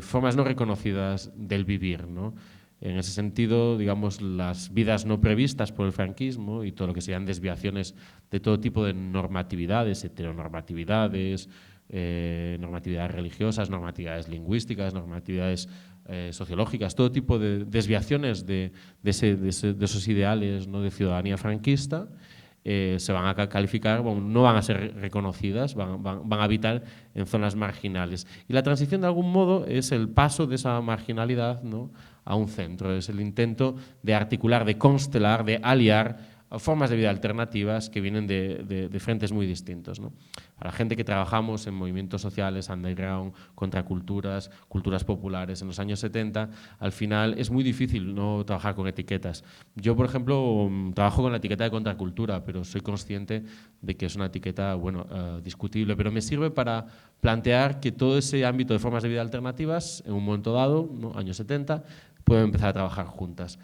formas no reconocidas del vivir, ¿no? En ese sentido, digamos, las vidas no previstas por el franquismo y todo lo que sean desviaciones de todo tipo de normatividades, heteronormatividades, normatividades religiosas, normatividades lingüísticas, normatividades sociológicas, todo tipo de desviaciones de esos ideales, ¿no?, de ciudadanía franquista, se van a calificar, bueno, no van a ser reconocidas, van a habitar en zonas marginales. Y la transición, de algún modo, es el paso de esa marginalidad, ¿no?, a un centro, es el intento de articular, de constelar, de aliar formas de vida alternativas que vienen de frentes muy distintos, ¿no? A la gente que trabajamos en movimientos sociales, underground, contraculturas, culturas populares en los años 70, al final es muy difícil no trabajar con etiquetas. Yo, por ejemplo, trabajo con la etiqueta de contracultura, pero soy consciente de que es una etiqueta, bueno, discutible, pero me sirve para plantear que todo ese ámbito de formas de vida alternativas, en un momento dado, ¿no?, años 70, pueden empezar a trabajar juntas.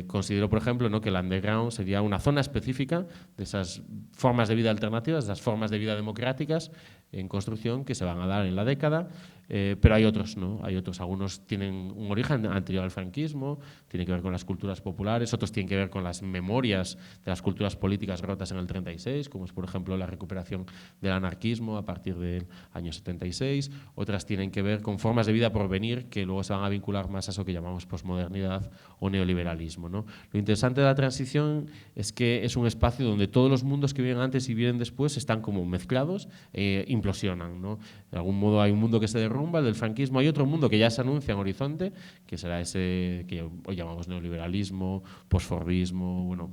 Considero, por ejemplo, ¿no?, que el underground sería una zona específica de esas formas de vida alternativas, de esas formas de vida democráticas en construcción que se van a dar en la década, pero hay otros, ¿no? Hay otros, algunos tienen un origen anterior al franquismo, tienen que ver con las culturas populares, otros tienen que ver con las memorias de las culturas políticas rotas en el 36, como es, por ejemplo, la recuperación del anarquismo a partir del año 76, otras tienen que ver con formas de vida por venir que luego se van a vincular más a eso que llamamos posmodernidad o neoliberalismo, ¿no? Lo interesante de la transición es que es un espacio donde todos los mundos que vienen antes y vienen después están como mezclados, implosionan, ¿no? De algún modo hay un mundo que se derrumba derrumba, el del franquismo, hay otro mundo que ya se anuncia en horizonte, que será ese que hoy llamamos neoliberalismo, posfordismo, bueno,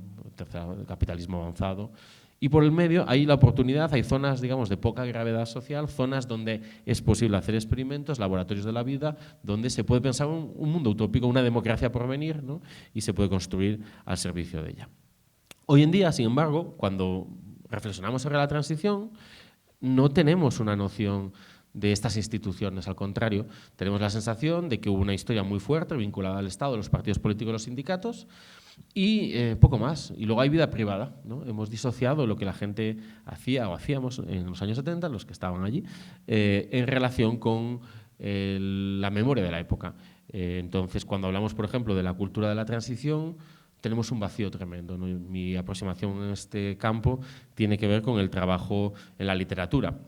capitalismo avanzado. Y por el medio hay la oportunidad, hay zonas, digamos, de poca gravedad social, zonas donde es posible hacer experimentos, laboratorios de la vida, donde se puede pensar un mundo utópico, una democracia por venir, ¿no? Y se puede construir al servicio de ella. Hoy en día, sin embargo, cuando reflexionamos sobre la transición, no tenemos una noción de estas instituciones. Al contrario, tenemos la sensación de que hubo una historia muy fuerte vinculada al Estado, los partidos políticos, los sindicatos, y poco más. Y luego hay vida privada, ¿no? Hemos disociado lo que la gente hacía o hacíamos en los años 70, los que estaban allí, en relación con la memoria de la época. Entonces, cuando hablamos, por ejemplo, de la cultura de la transición, tenemos un vacío tremendo, ¿no? Mi aproximación en este campo tiene que ver con el trabajo en la literatura.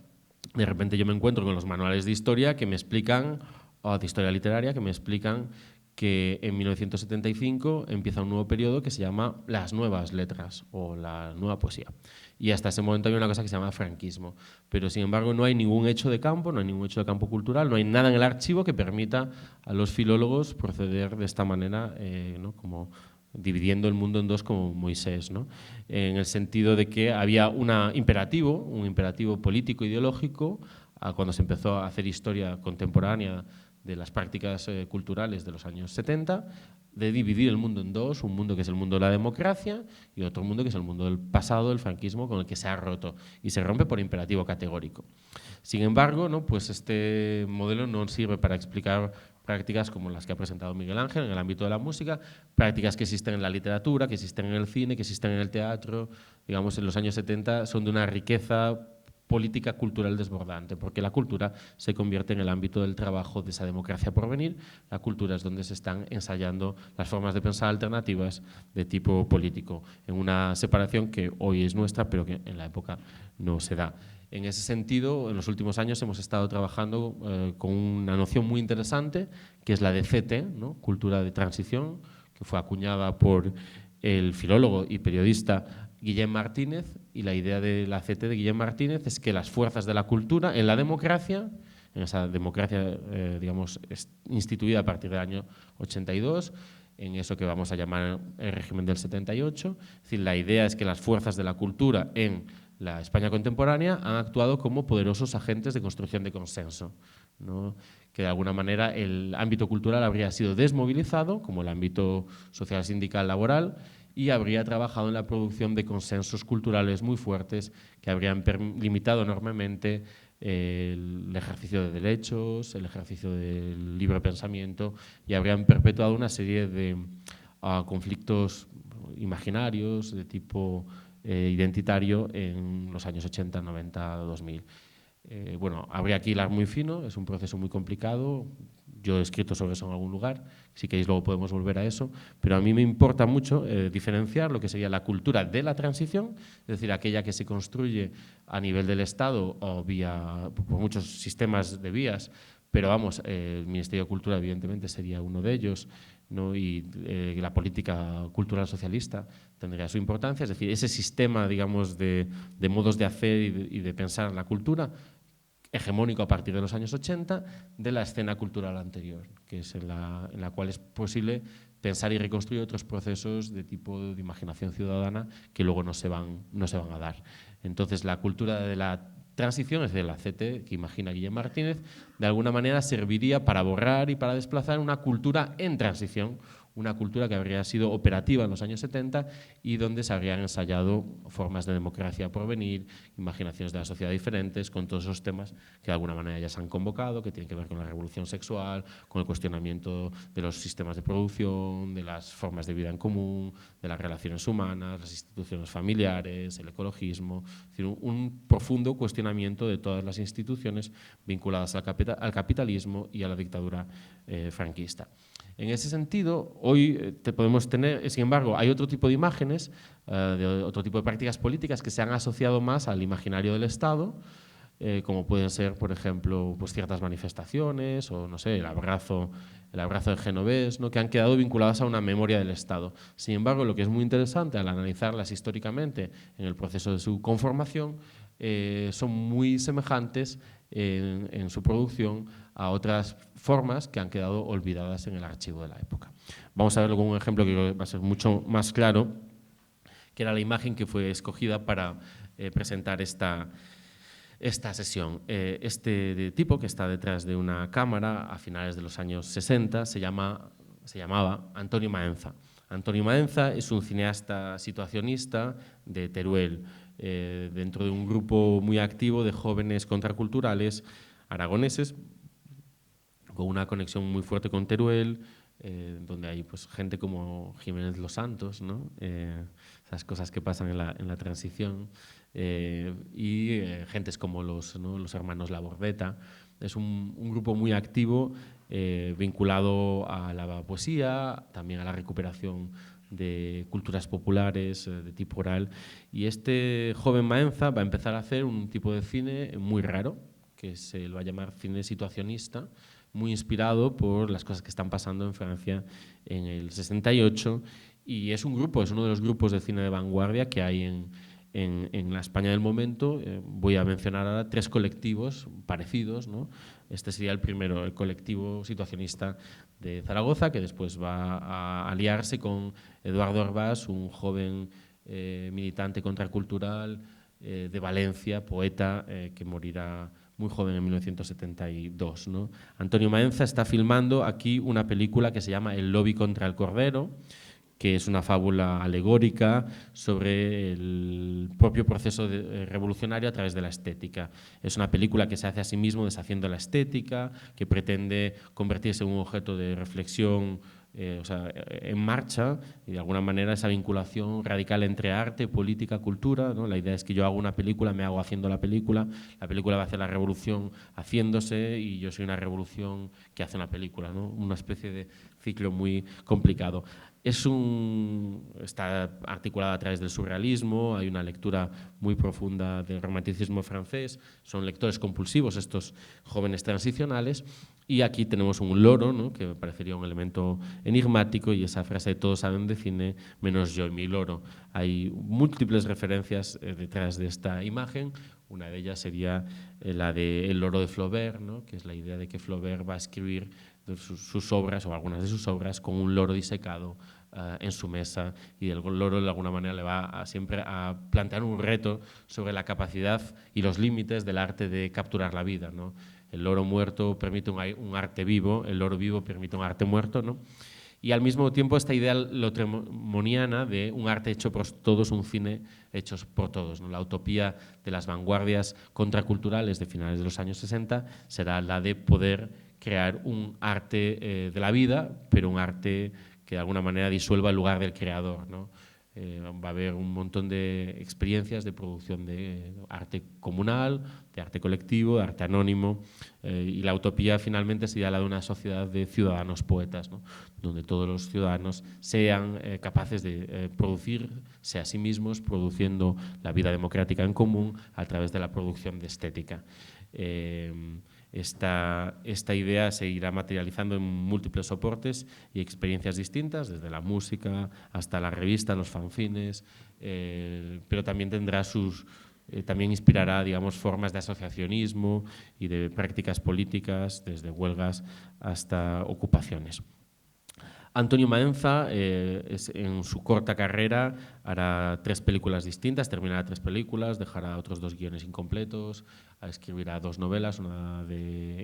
De repente yo me encuentro con los manuales de historia que me explican, o de historia literaria, que me explican que en 1975 empieza un nuevo periodo que se llama las nuevas letras o la nueva poesía. Y hasta ese momento había una cosa que se llama franquismo. Pero, sin embargo, no hay ningún hecho de campo, no hay ningún hecho de campo cultural, no hay nada en el archivo que permita a los filólogos proceder de esta manera, ¿no? Como dividiendo el mundo en dos como Moisés, ¿no? En el sentido de que había un imperativo político ideológico cuando se empezó a hacer historia contemporánea de las prácticas culturales de los años 70, de dividir el mundo en dos, un mundo que es el mundo de la democracia y otro mundo que es el mundo del pasado, del franquismo, con el que se ha roto y se rompe por imperativo categórico. Sin embargo, ¿no? Pues este modelo no sirve para explicar prácticas como las que ha presentado Miguel Ángel en el ámbito de la música, prácticas que existen en la literatura, que existen en el cine, que existen en el teatro. Digamos, en los años 70 son de una riqueza política cultural desbordante, porque la cultura se convierte en el ámbito del trabajo de esa democracia por venir. La cultura es donde se están ensayando las formas de pensar alternativas de tipo político, en una separación que hoy es nuestra, pero que en la época no se da. En ese sentido, en los últimos años hemos estado trabajando con una noción muy interesante, que es la de CT, ¿no? Cultura de transición, que fue acuñada por el filólogo y periodista Guillem Martínez, y la idea de la CT de Guillem Martínez es que las fuerzas de la cultura en la democracia, en esa democracia digamos, instituida a partir del año 82, en eso que vamos a llamar el régimen del 78, es decir, la idea es que las fuerzas de la cultura en la España contemporánea han actuado como poderosos agentes de construcción de consenso, ¿no? Que de alguna manera el ámbito cultural habría sido desmovilizado, como el ámbito social, sindical, laboral, y habría trabajado en la producción de consensos culturales muy fuertes que habrían limitado enormemente el ejercicio de derechos, el ejercicio del libre pensamiento, y habrían perpetuado una serie de conflictos imaginarios de tipo identitario en los años 80, 90, 2000. Bueno, habría que hilar muy fino, es un proceso muy complicado. Yo he escrito sobre eso en algún lugar, si queréis luego podemos volver a eso, pero a mí me importa mucho diferenciar lo que sería la cultura de la transición, es decir, aquella que se construye a nivel del Estado o por muchos sistemas de vías, pero vamos, el Ministerio de Cultura evidentemente sería uno de ellos, ¿no? Y la política cultural socialista tendría su importancia, es decir, ese sistema, digamos, de modos de hacer y de pensar la cultura hegemónico a partir de los años 80 de la escena cultural anterior, que es en la cual es posible pensar y reconstruir otros procesos de tipo de imaginación ciudadana que luego no se van a dar. Entonces, la cultura de la transición, es decir, la CT, que imagina Guillem Martínez, de alguna manera serviría para borrar y para desplazar una cultura en transición, una cultura que habría sido operativa en los años 70 y donde se habrían ensayado formas de democracia por venir, imaginaciones de la sociedad diferentes, con todos esos temas que de alguna manera ya se han convocado, que tienen que ver con la revolución sexual, con el cuestionamiento de los sistemas de producción, de las formas de vida en común, de las relaciones humanas, las instituciones familiares, el ecologismo, es decir, un profundo cuestionamiento de todas las instituciones vinculadas al capitalismo y a la dictadura franquista. En ese sentido, hoy podemos tener, sin embargo, hay otro tipo de imágenes, de otro tipo de prácticas políticas que se han asociado más al imaginario del Estado, como pueden ser, por ejemplo, pues ciertas manifestaciones o, no sé, el abrazo de Genovés, ¿no? Que han quedado vinculadas a una memoria del Estado. Sin embargo, lo que es muy interesante al analizarlas históricamente en el proceso de su conformación, son muy semejantes en su producción a otras formas que han quedado olvidadas en el archivo de la época. Vamos a verlo con un ejemplo que va a ser mucho más claro, que era la imagen que fue escogida para presentar esta sesión. Este tipo, que está detrás de una cámara a finales de los años 60, se llamaba Antonio Maenza. Antonio Maenza es un cineasta situacionista de Teruel, dentro de un grupo muy activo de jóvenes contraculturales aragoneses, con una conexión muy fuerte con Teruel, donde hay pues, gente como Jiménez Los Santos, ¿no? Esas cosas que pasan en la transición, y gentes como los hermanos Labordeta. Es un grupo muy activo, vinculado a la poesía, también a la recuperación de culturas populares de tipo oral. Y este joven Maenza va a empezar a hacer un tipo de cine muy raro, que se lo va a llamar cine situacionista, muy inspirado por las cosas que están pasando en Francia en el 68, y es uno de los grupos de cine de vanguardia que hay en la España del momento. Voy a mencionar ahora 3 colectivos parecidos, ¿no? Este sería el primero, el colectivo situacionista de Zaragoza, que después va a aliarse con Eduardo Arbás, un joven militante contracultural de Valencia, poeta, que morirá muy joven en 1972, ¿no? Antonio Maenza está filmando aquí una película que se llama El lobby contra el cordero, que es una fábula alegórica sobre el propio proceso revolucionario a través de la estética. Es una película que se hace a sí mismo deshaciendo la estética, que pretende convertirse en un objeto de reflexión en marcha, y de alguna manera esa vinculación radical entre arte, política, cultura, ¿no? La idea es que yo hago una película, me hago haciendo la película va a hacer la revolución haciéndose, y yo soy una revolución que hace una película, ¿no? Una especie de ciclo muy complicado. Está articulada a través del surrealismo, hay una lectura muy profunda del romanticismo francés, son lectores compulsivos estos jóvenes transicionales, y aquí tenemos un loro, ¿no? Que parecería un elemento enigmático, y esa frase de todos saben de cine menos yo y mi loro. Hay múltiples referencias detrás de esta imagen. Una de ellas sería la de El loro de Flaubert, ¿no? Que es la idea de que Flaubert va a escribir sus obras, o algunas de sus obras, con un loro disecado en su mesa, y el loro de alguna manera le va siempre a plantear un reto sobre la capacidad y los límites del arte de capturar la vida, ¿no? El loro muerto permite un arte vivo, el loro vivo permite un arte muerto, ¿no? Y al mismo tiempo esta idea lautremoniana de un arte hecho por todos, un cine hecho por todos, ¿no? La utopía de las vanguardias contraculturales de finales de los años 60 será la de poder crear un arte de la vida, pero un arte que de alguna manera disuelva el lugar del creador, ¿no? Va a haber un montón de experiencias de producción de arte comunal, de arte colectivo, de arte anónimo, y la utopía finalmente sería la de una sociedad de ciudadanos poetas, ¿no? Donde todos los ciudadanos sean capaces de producirse a sí mismos, produciendo la vida democrática en común a través de la producción de estética. Esta idea se irá materializando en múltiples soportes y experiencias distintas, desde la música hasta la revista, los fanzines, pero también tendrá también inspirará, digamos, formas de asociacionismo y de prácticas políticas, desde huelgas hasta ocupaciones. Antonio Maenza, en su corta carrera, hará 3 películas distintas, terminará 3 películas, dejará otros 2 guiones incompletos, escribirá 2 novelas,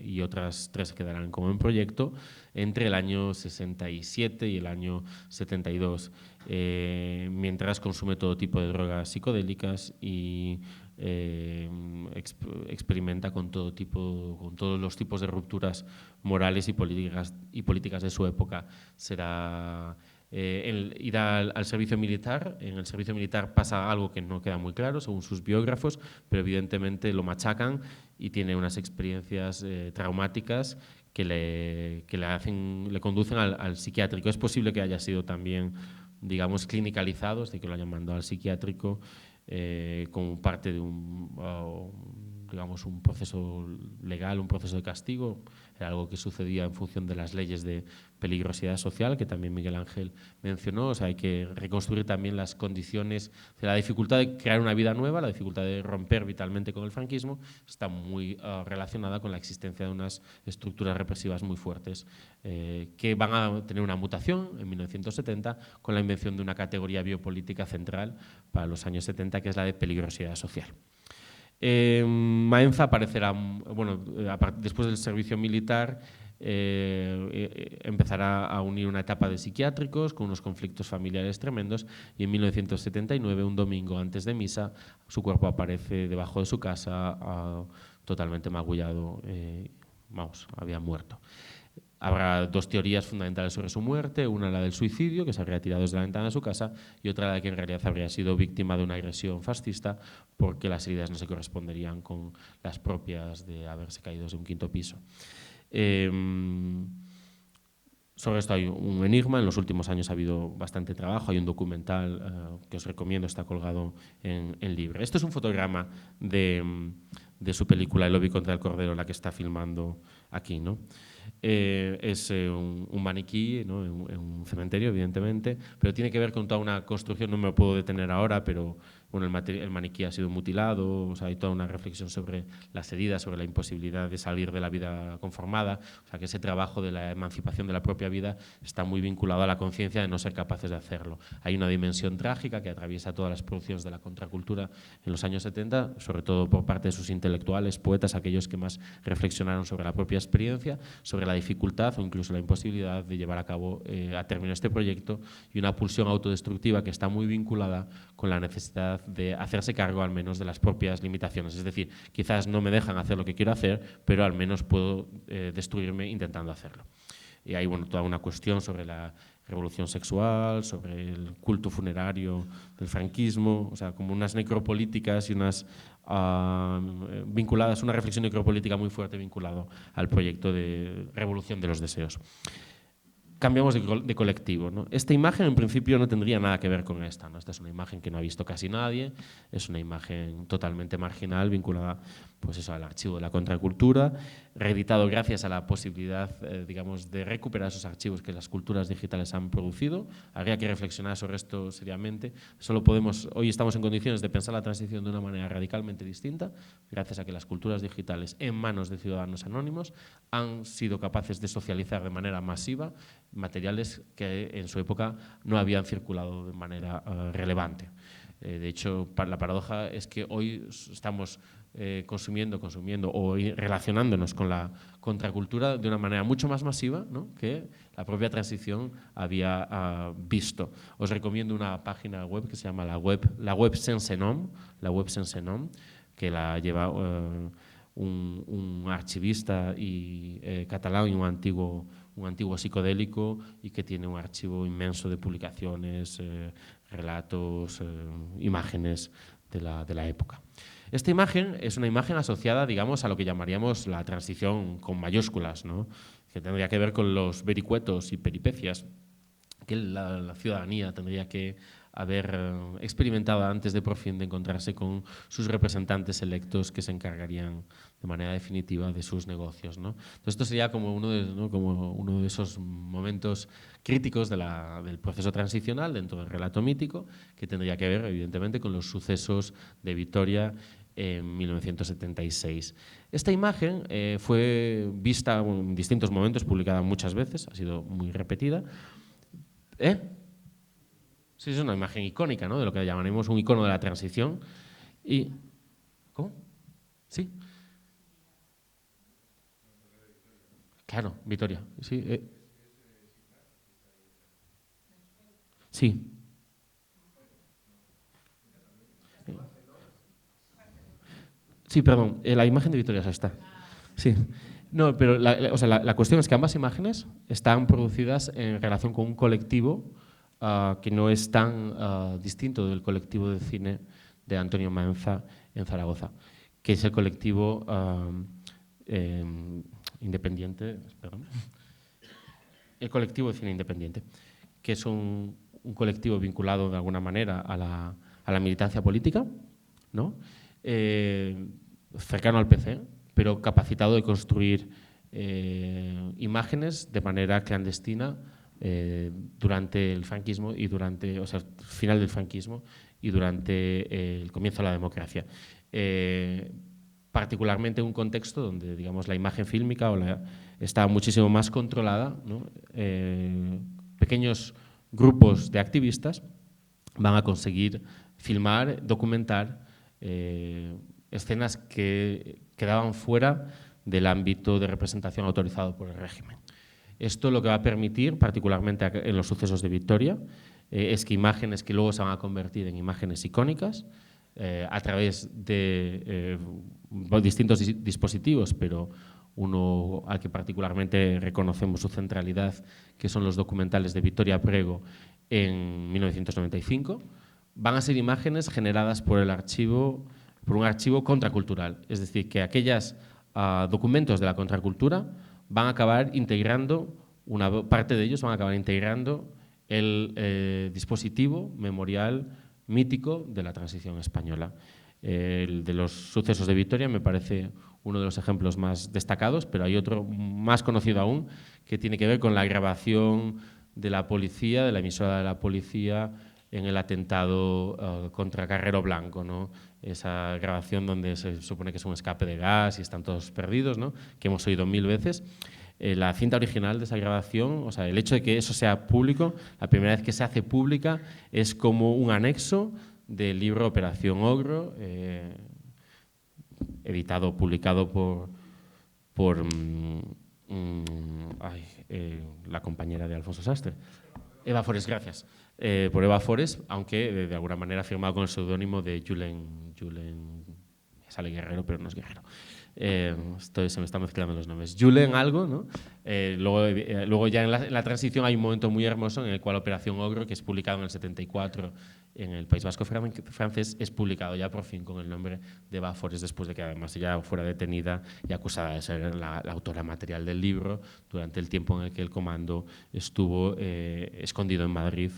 y otras 3 quedarán como en proyecto, entre el año 67 y el año 72, mientras consume todo tipo de drogas psicodélicas y experimenta con todos los tipos de rupturas morales y políticas de su época. Irá al servicio militar. En el servicio militar pasa algo que no queda muy claro según sus biógrafos, pero evidentemente lo machacan y tiene unas experiencias traumáticas que le conducen al psiquiátrico. Es posible que haya sido también, digamos, clinicalizado, de que lo hayan mandado al psiquiátrico como parte de digamos, un proceso legal, un proceso de castigo, era algo que sucedía en función de las leyes de peligrosidad social, que también Miguel Ángel mencionó. O sea, hay que reconstruir también las condiciones de la dificultad de crear una vida nueva, la dificultad de romper vitalmente con el franquismo, está muy relacionada con la existencia de unas estructuras represivas muy fuertes que van a tener una mutación en 1970 con la invención de una categoría biopolítica central para los años 70, que es la de peligrosidad social. Maenza aparecerá, bueno, después del servicio militar, empezará a unir una etapa de psiquiátricos con unos conflictos familiares tremendos, y en 1979, un domingo antes de misa, su cuerpo aparece debajo de su casa, totalmente magullado, vamos, había muerto. Habrá dos teorías fundamentales sobre su muerte, una la del suicidio, que se habría tirado desde la ventana de su casa, y otra la de que en realidad habría sido víctima de una agresión fascista porque las heridas no se corresponderían con las propias de haberse caído desde un quinto piso. Sobre esto hay un enigma. En los últimos años ha habido bastante trabajo. Hay un documental que os recomiendo, está colgado en Libre. Esto es un fotograma de su película El lobby contra el cordero, la que está filmando aquí, ¿no? Es un maniquí, ¿no? en un cementerio, evidentemente, pero tiene que ver con toda una construcción. No me lo puedo detener ahora, pero bueno, el maniquí ha sido mutilado. O sea, hay toda una reflexión sobre las heridas, sobre la imposibilidad de salir de la vida conformada. O sea, que ese trabajo de la emancipación de la propia vida está muy vinculado a la conciencia de no ser capaces de hacerlo. Hay una dimensión trágica que atraviesa todas las producciones de la contracultura en los años 70, sobre todo por parte de sus intelectuales, poetas, aquellos que más reflexionaron sobre la propia experiencia, sobre la dificultad o incluso la imposibilidad de llevar a cabo a término este proyecto, y una pulsión autodestructiva que está muy vinculada con la necesidad de hacerse cargo al menos de las propias limitaciones. Es decir, quizás no me dejan hacer lo que quiero hacer, pero al menos puedo destruirme intentando hacerlo. Y hay, bueno, toda una cuestión sobre la revolución sexual, sobre el culto funerario del franquismo, o sea, como unas necropolíticas y unas vinculadas, una reflexión necropolítica muy fuerte vinculado al proyecto de revolución de los deseos. Cambiamos de colectivo, ¿no? Esta imagen en principio no tendría nada que ver con esta, ¿no? Esta es una imagen que no ha visto casi nadie, es una imagen totalmente marginal, vinculada, pues eso, al archivo de la contracultura, reeditado gracias a la posibilidad, digamos, de recuperar esos archivos que las culturas digitales han producido. Habría que reflexionar sobre esto seriamente. Hoy estamos en condiciones de pensar la transición de una manera radicalmente distinta, gracias a que las culturas digitales en manos de ciudadanos anónimos han sido capaces de socializar de manera masiva materiales que en su época no habían circulado de manera relevante. De hecho, la paradoja es que hoy estamos consumiendo o relacionándonos con la contracultura de una manera mucho más masiva, ¿no?, que la propia transición había visto. Os recomiendo una página web que se llama la web Sensenom, que la lleva un archivista catalán y un antiguo psicodélico, y que tiene un archivo inmenso de publicaciones, relatos, imágenes de la época. Esta imagen es una imagen asociada, digamos, a lo que llamaríamos la transición con mayúsculas, ¿no?, que tendría que ver con los vericuetos y peripecias que la ciudadanía tendría que haber experimentado antes de por fin de encontrarse con sus representantes electos que se encargarían de manera definitiva de sus negocios, ¿no? Entonces, esto sería como uno de esos momentos críticos del proceso transicional dentro del relato mítico, que tendría que ver, evidentemente, con los sucesos de Vitoria en 1976. Esta imagen fue vista en distintos momentos, publicada muchas veces, ha sido muy repetida. Sí, es una imagen icónica, ¿no?, de lo que llamaremos un icono de la transición. ¿Cómo? Sí. Claro, Vitoria. Sí. Sí. Sí, perdón, la imagen de Vitoria está. Sí. No, pero la cuestión es que ambas imágenes están producidas en relación con un colectivo que no es tan distinto del colectivo de cine de Antonio Maenza en Zaragoza, que es el colectivo independiente, el colectivo de cine independiente, que es un colectivo vinculado de alguna manera a la militancia política, ¿no? cercano al PC, pero capacitado de construir imágenes de manera clandestina durante el franquismo y durante, o sea, final del franquismo y durante el comienzo de la democracia. Particularmente en un contexto donde, digamos, la imagen fílmica está muchísimo más controlada, ¿no? Pequeños grupos de activistas van a conseguir filmar, documentar escenas que quedaban fuera del ámbito de representación autorizado por el régimen. Esto lo que va a permitir, particularmente en los sucesos de Vitoria, es que imágenes que luego se van a convertir en imágenes icónicas a través de distintos dispositivos, pero uno al que particularmente reconocemos su centralidad, que son los documentales de Victoria Prego en 1995, van a ser imágenes generadas por un archivo contracultural. Es decir, que aquellos documentos de la contracultura van a acabar integrando, una parte de ellos van a acabar integrando el dispositivo memorial mítico de la transición española. El de los sucesos de Vitoria me parece uno de los ejemplos más destacados, pero hay otro más conocido aún, que tiene que ver con la grabación de la policía, de la emisora de la policía, en el atentado contra Carrero Blanco, ¿no? Esa grabación donde se supone que es un escape de gas y están todos perdidos, ¿no? Que hemos oído 1000 veces. La cinta original de esa grabación, o sea, el hecho de que eso sea público, la primera vez que se hace pública es como un anexo del libro Operación Ogro, editado, publicado por la compañera de Alfonso Sastre. Eva Forés, gracias. Por Eva Forés, aunque de alguna manera firmado con el seudónimo de Julen, sale Guerrero, pero no es Guerrero. Se me están mezclando los nombres. Julen algo, ¿no? Luego ya en la transición hay un momento muy hermoso en el cual Operación Ogro, que es publicado en el 74 en el País Vasco francés, es publicado ya por fin con el nombre de Eva Forés, después de que además ella fuera detenida y acusada de ser la autora material del libro durante el tiempo en el que el comando estuvo escondido en Madrid.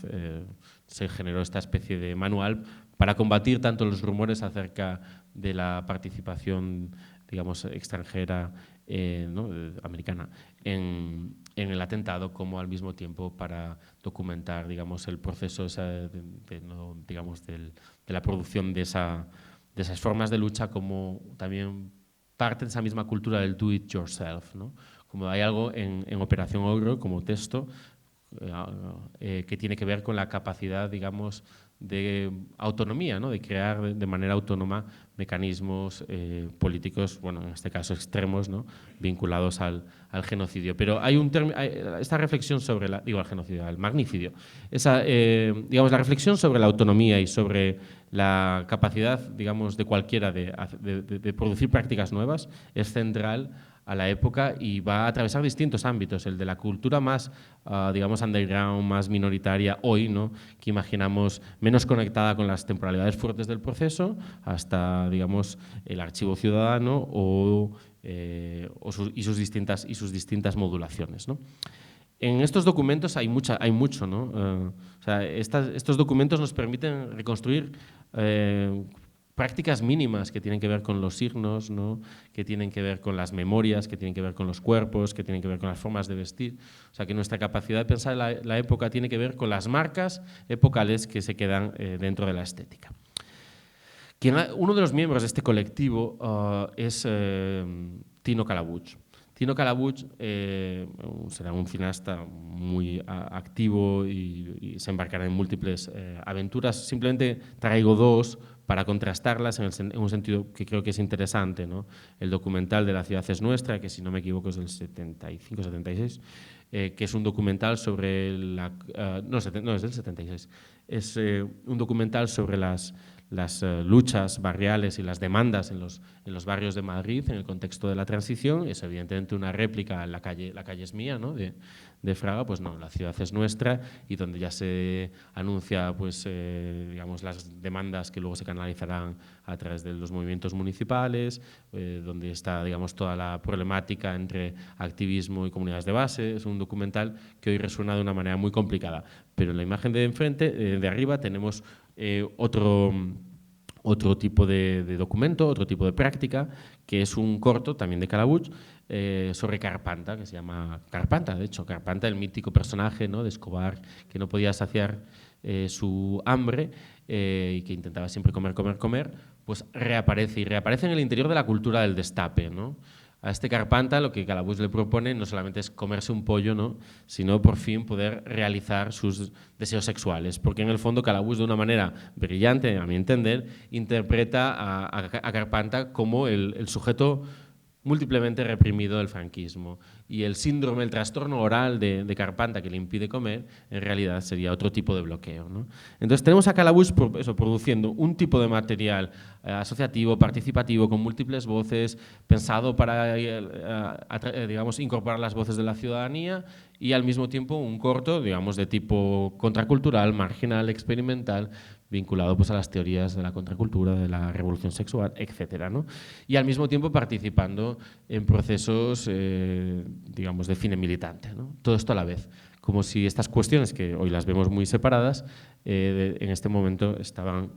Se generó esta especie de manual para combatir tanto los rumores acerca de la participación, digamos, extranjera, ¿no? Americana, en el atentado, como al mismo tiempo para documentar, digamos, el proceso digamos, de la producción de esas formas de lucha, como también parte de esa misma cultura del do it yourself, ¿no? Como hay algo en Operación Ogro como texto que tiene que ver con la capacidad, digamos, de autonomía, ¿no? De crear de manera autónoma mecanismos políticos, bueno, en este caso extremos, ¿no? Vinculados al genocidio. Pero hay esta reflexión sobre al genocidio, al magnicidio. Digamos, la reflexión sobre la autonomía y sobre la capacidad, digamos, de cualquiera de producir prácticas nuevas es central a la época y va a atravesar distintos ámbitos, el de la cultura más, digamos, underground, más minoritaria hoy, ¿no? Que imaginamos menos conectada con las temporalidades fuertes del proceso, hasta, digamos, el archivo ciudadano y sus distintas modulaciones, ¿no? En estos documentos hay mucho, ¿no? O sea, estos documentos nos permiten reconstruir prácticas mínimas que tienen que ver con los signos, ¿no? Que tienen que ver con las memorias, que tienen que ver con los cuerpos, que tienen que ver con las formas de vestir. O sea, que nuestra capacidad de pensar la época tiene que ver con las marcas epocales que se quedan dentro de la estética. Uno de los miembros de este colectivo es Tino Calabuig. Tino Calabuig será un cineasta muy activo y se embarcará en múltiples aventuras. Simplemente traigo dos para contrastarlas en un sentido que creo que es interesante, ¿no? El documental de La ciudad es nuestra, que si no me equivoco es del 75-76, que es un documental sobre no, es del 76. Es un documental sobre las luchas barriales y las demandas en los barrios de Madrid en el contexto de la transición. Es evidentemente una réplica en la calle es mía, ¿no? de Fraga. Pues no, La ciudad es nuestra, y donde ya se anuncia, pues, digamos, las demandas que luego se canalizarán a través de los movimientos municipales, donde está, digamos, toda la problemática entre activismo y comunidades de base. Es un documental que hoy resuena de una manera muy complicada, pero en la imagen de enfrente, de arriba, tenemos otro otro tipo de documento, otro tipo de práctica, que es un corto también de Calabuig sobre Carpanta, que se llama Carpanta, de hecho, Carpanta, el mítico personaje, ¿no?, de Escobar, que no podía saciar su hambre y que intentaba siempre comer, comer, comer, pues reaparece, y reaparece en el interior de la cultura del destape, ¿no? A este Carpanta lo que Calabuig le propone no solamente es comerse un pollo, ¿no?, sino por fin poder realizar sus deseos sexuales, porque en el fondo Calabuig, de una manera brillante, a mi entender, interpreta a Carpanta como el sujeto múltiplemente reprimido del franquismo, y el síndrome, el trastorno oral de Carpanta que le impide comer, en realidad sería otro tipo de bloqueo, ¿no? Entonces tenemos a Calabuig produciendo un tipo de material asociativo, participativo, con múltiples voces, pensado para digamos, incorporar las voces de la ciudadanía, y al mismo tiempo un corto, digamos, de tipo contracultural, marginal, experimental, vinculado pues a las teorías de la contracultura, de la revolución sexual, etcétera, ¿no? Y al mismo tiempo participando en procesos, digamos, de cine militante, ¿no? Todo esto a la vez, como si estas cuestiones, que hoy las vemos muy separadas, en este momento estaban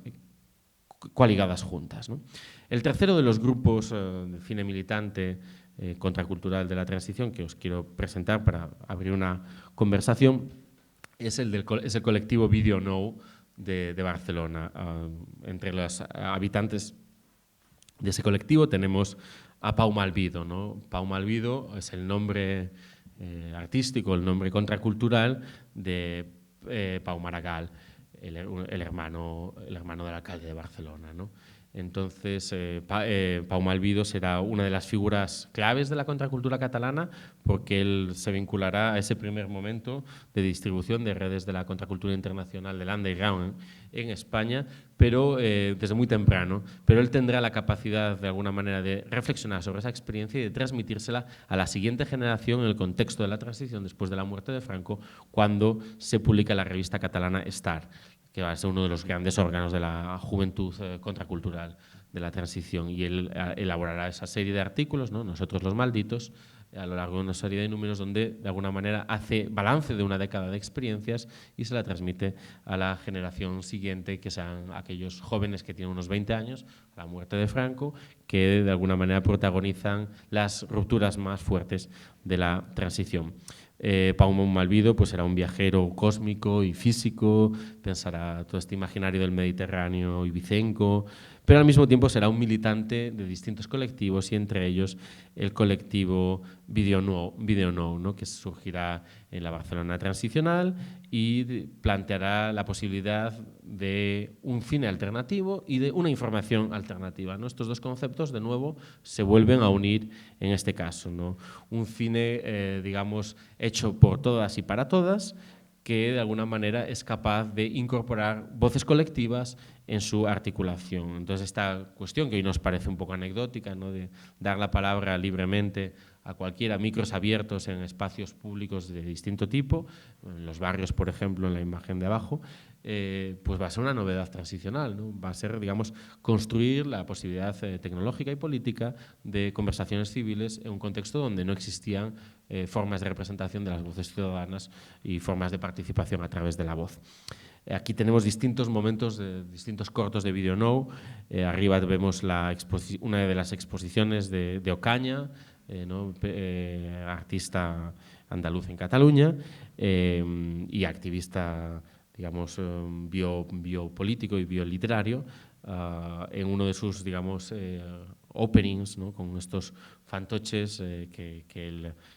coaligadas juntas, ¿no? El tercero de los grupos de cine militante contracultural de la transición que os quiero presentar para abrir una conversación es el colectivo Video Now de Barcelona. Entre los habitantes de ese colectivo tenemos a Pau Malvido, ¿no? Pau Malvido es el nombre artístico, el nombre contracultural de Pau Maragall, el hermano del alcalde de Barcelona, ¿no? Entonces, Pau Malvido será una de las figuras claves de la contracultura catalana, porque él se vinculará a ese primer momento de distribución de redes de la contracultura internacional del underground en España, pero desde muy temprano. Pero él tendrá la capacidad, de alguna manera, de reflexionar sobre esa experiencia y de transmitírsela a la siguiente generación en el contexto de la transición después de la muerte de Franco, cuando se publica la revista catalana Star, que va a ser uno de los grandes órganos de la juventud contracultural de la transición. Y él elaborará esa serie de artículos, ¿no?, Nosotros los malditos, a lo largo de una serie de números donde, de alguna manera, hace balance de una década de experiencias y se la transmite a la generación siguiente, que sean aquellos jóvenes que tienen unos 20 años, a la muerte de Franco, que de alguna manera protagonizan las rupturas más fuertes de la transición. Pau Malvido pues será un viajero cósmico y físico, pensará todo este imaginario del Mediterráneo ibicenco, pero al mismo tiempo será un militante de distintos colectivos, y entre ellos el colectivo Video Now, ¿no?, que surgirá en la Barcelona transicional y planteará la posibilidad de un cine alternativo y de una información alternativa, ¿no? Estos dos conceptos, de nuevo, se vuelven a unir en este caso, ¿no? Un cine, digamos, hecho por todas y para todas, que de alguna manera es capaz de incorporar voces colectivas en su articulación. Entonces, esta cuestión, que hoy nos parece un poco anecdótica, ¿no?, de dar la palabra libremente a cualquiera, micros abiertos en espacios públicos de distinto tipo, en los barrios, por ejemplo, en la imagen de abajo, pues va a ser una novedad transicional, ¿no? Va a ser, digamos, construir la posibilidad tecnológica y política de conversaciones civiles en un contexto donde no existían formas de representación de las voces ciudadanas y formas de participación a través de la voz. Aquí tenemos distintos momentos, distintos cortos de Video Now. Arriba vemos una de las exposiciones de Ocaña, ¿no?, artista andaluz en Cataluña y activista, digamos, biopolítico y bioliterario, en uno de sus, digamos, openings, ¿no?, con estos fantoches que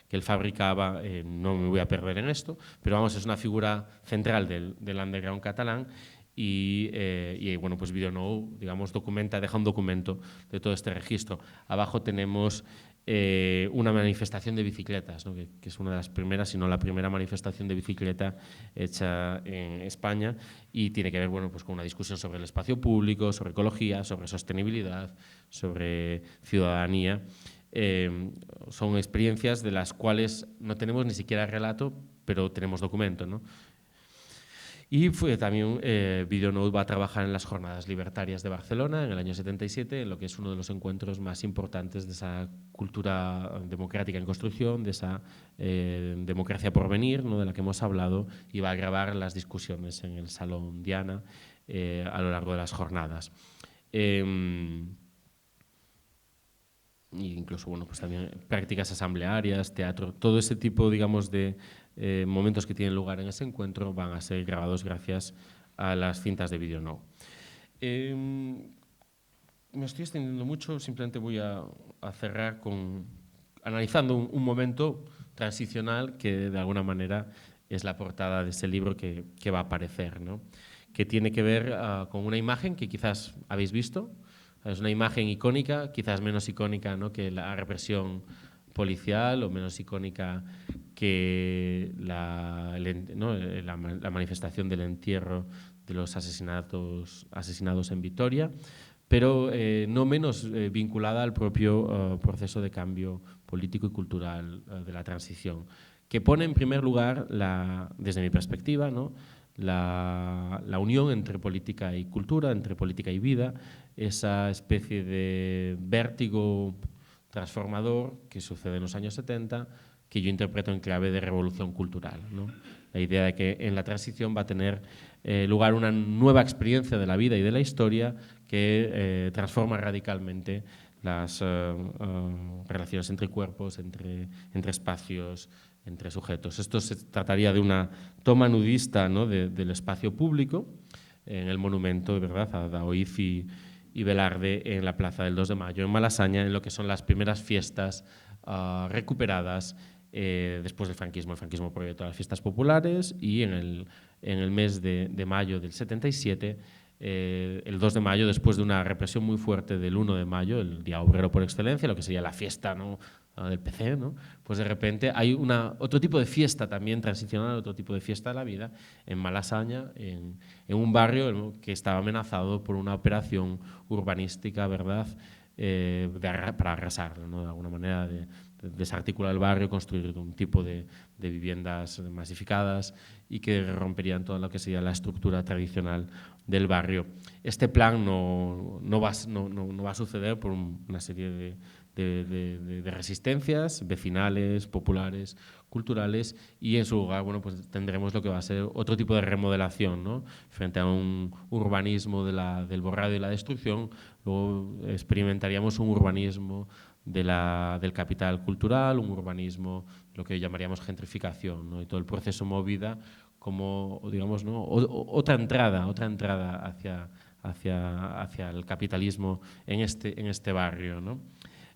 él fabricaba. No me voy a perder en esto, pero vamos, es una figura central del underground catalán. Y bueno, pues Video Now, digamos, deja un documento de todo este registro. Abajo tenemos una manifestación de bicicletas, ¿no?, que es una de las primeras, si no la primera manifestación de bicicleta hecha en España, y tiene que ver, bueno, pues con una discusión sobre el espacio público, sobre ecología, sobre sostenibilidad, sobre ciudadanía. Son experiencias de las cuales no tenemos ni siquiera relato, pero tenemos documento, ¿no? Y también Video Now va a trabajar en las Jornadas Libertarias de Barcelona en el año 77, en lo que es uno de los encuentros más importantes de esa cultura democrática en construcción, de esa democracia por venir, ¿no?, de la que hemos hablado, y va a grabar las discusiones en el Salón Diana a lo largo de las jornadas. incluso, bueno, pues también prácticas asamblearias, teatro, todo ese tipo, digamos, de momentos que tienen lugar en ese encuentro van a ser grabados gracias a las cintas de vídeo Now. Me estoy extendiendo mucho, simplemente voy a cerrar analizando un momento transicional que de alguna manera es la portada de ese libro que va a aparecer, ¿no? Que tiene que ver con una imagen que quizás habéis visto. Es una imagen icónica, quizás menos icónica, ¿no?, que la represión policial, o menos icónica que la manifestación del entierro de los asesinados en Vitoria, pero no menos vinculada al propio proceso de cambio político y cultural de la transición, que pone en primer lugar, desde mi perspectiva, ¿no?, la unión entre política y cultura, entre política y vida, esa especie de vértigo transformador que sucede en los años 70, que yo interpreto en clave de revolución cultural, ¿no? La idea de que en la transición va a tener lugar una nueva experiencia de la vida y de la historia que transforma radicalmente las relaciones entre cuerpos, entre espacios, entre sujetos. Esto se trataría de una toma nudista, ¿no?, del espacio público en el monumento, ¿verdad?, a Daoíz y Velarde en la Plaza del 2 de Mayo, en Malasaña, en lo que son las primeras fiestas recuperadas después del franquismo. El franquismo prohibió todas las fiestas populares y en el mes de mayo del 77, el 2 de mayo, después de una represión muy fuerte del 1 de mayo, el Día Obrero por excelencia, lo que sería la fiesta, ¿no?, del PC, ¿no?, pues de repente hay otro tipo de fiesta también transicional, otro tipo de fiesta de la vida en Malasaña, en un barrio que estaba amenazado por una operación urbanística, ¿verdad?, para arrasarlo, ¿no?, de alguna manera, de desarticular el barrio, construir un tipo de viviendas masificadas y que romperían toda lo que sería la estructura tradicional del barrio. Este plan no va a suceder por una serie de resistencias vecinales, populares, culturales, y en su lugar, bueno, pues tendremos lo que va a ser otro tipo de remodelación, ¿no?, frente a un urbanismo del borrado y la destrucción. Luego experimentaríamos un urbanismo del capital cultural, un urbanismo, lo que llamaríamos gentrificación, ¿no?, y todo el proceso movida como, digamos, ¿no?, otra entrada hacia el capitalismo en este barrio, ¿no?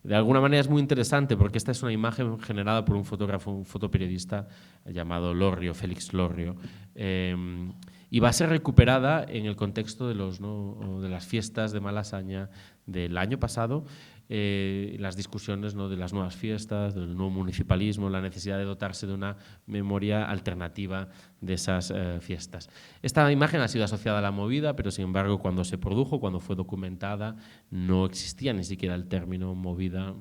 De alguna manera es muy interesante porque esta es una imagen generada por un fotógrafo, un fotoperiodista llamado Lorrio, Félix Lorrio, y va a ser recuperada en el contexto de las fiestas de Malasaña del año pasado, las discusiones, ¿no?, de las nuevas fiestas, del nuevo municipalismo, la necesidad de dotarse de una memoria alternativa de esas fiestas. Esta imagen ha sido asociada a la movida, pero sin embargo cuando se produjo, cuando fue documentada, no existía ni siquiera el término movida.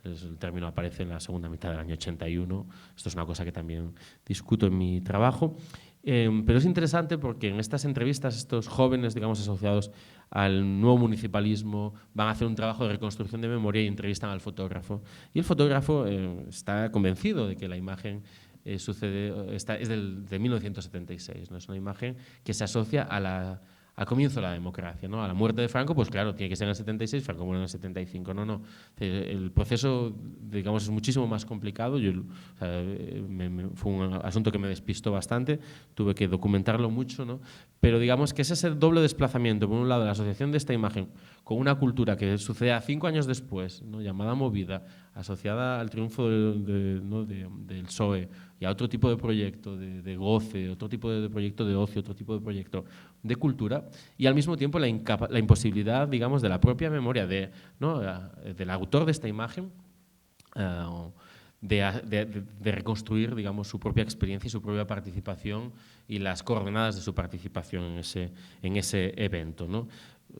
El término aparece en la segunda mitad del año 81. Esto es una cosa que también discuto en mi trabajo. Pero es interesante porque en estas entrevistas estos jóvenes, digamos, asociados al nuevo municipalismo van a hacer un trabajo de reconstrucción de memoria y entrevistan al fotógrafo. Y el fotógrafo está convencido de que la imagen es de 1976, ¿no? Es una imagen que se asocia al comienzo de la democracia, ¿no? A la muerte de Franco, pues claro, tiene que ser en el 76, Franco muere en el 75, no. El proceso, digamos, es muchísimo más complicado. Fue un asunto que me despistó bastante, tuve que documentarlo mucho, ¿no? Pero digamos que es ese doble desplazamiento, por un lado, la asociación de esta imagen con una cultura que sucede 5 años después, ¿no?, llamada movida, asociada al triunfo del PSOE y a otro tipo de proyecto de goce, otro tipo de proyecto de ocio, otro tipo de proyecto de cultura, y al mismo tiempo la imposibilidad, digamos, de la propia memoria del autor de esta imagen de reconstruir, digamos, su propia experiencia y su propia participación y las coordenadas de su participación en ese evento, ¿no?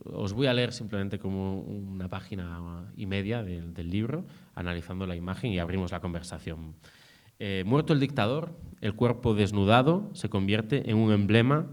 Os voy a leer simplemente como una página y media del libro, analizando la imagen, y abrimos la conversación. Muerto el dictador, el cuerpo desnudado se convierte en un emblema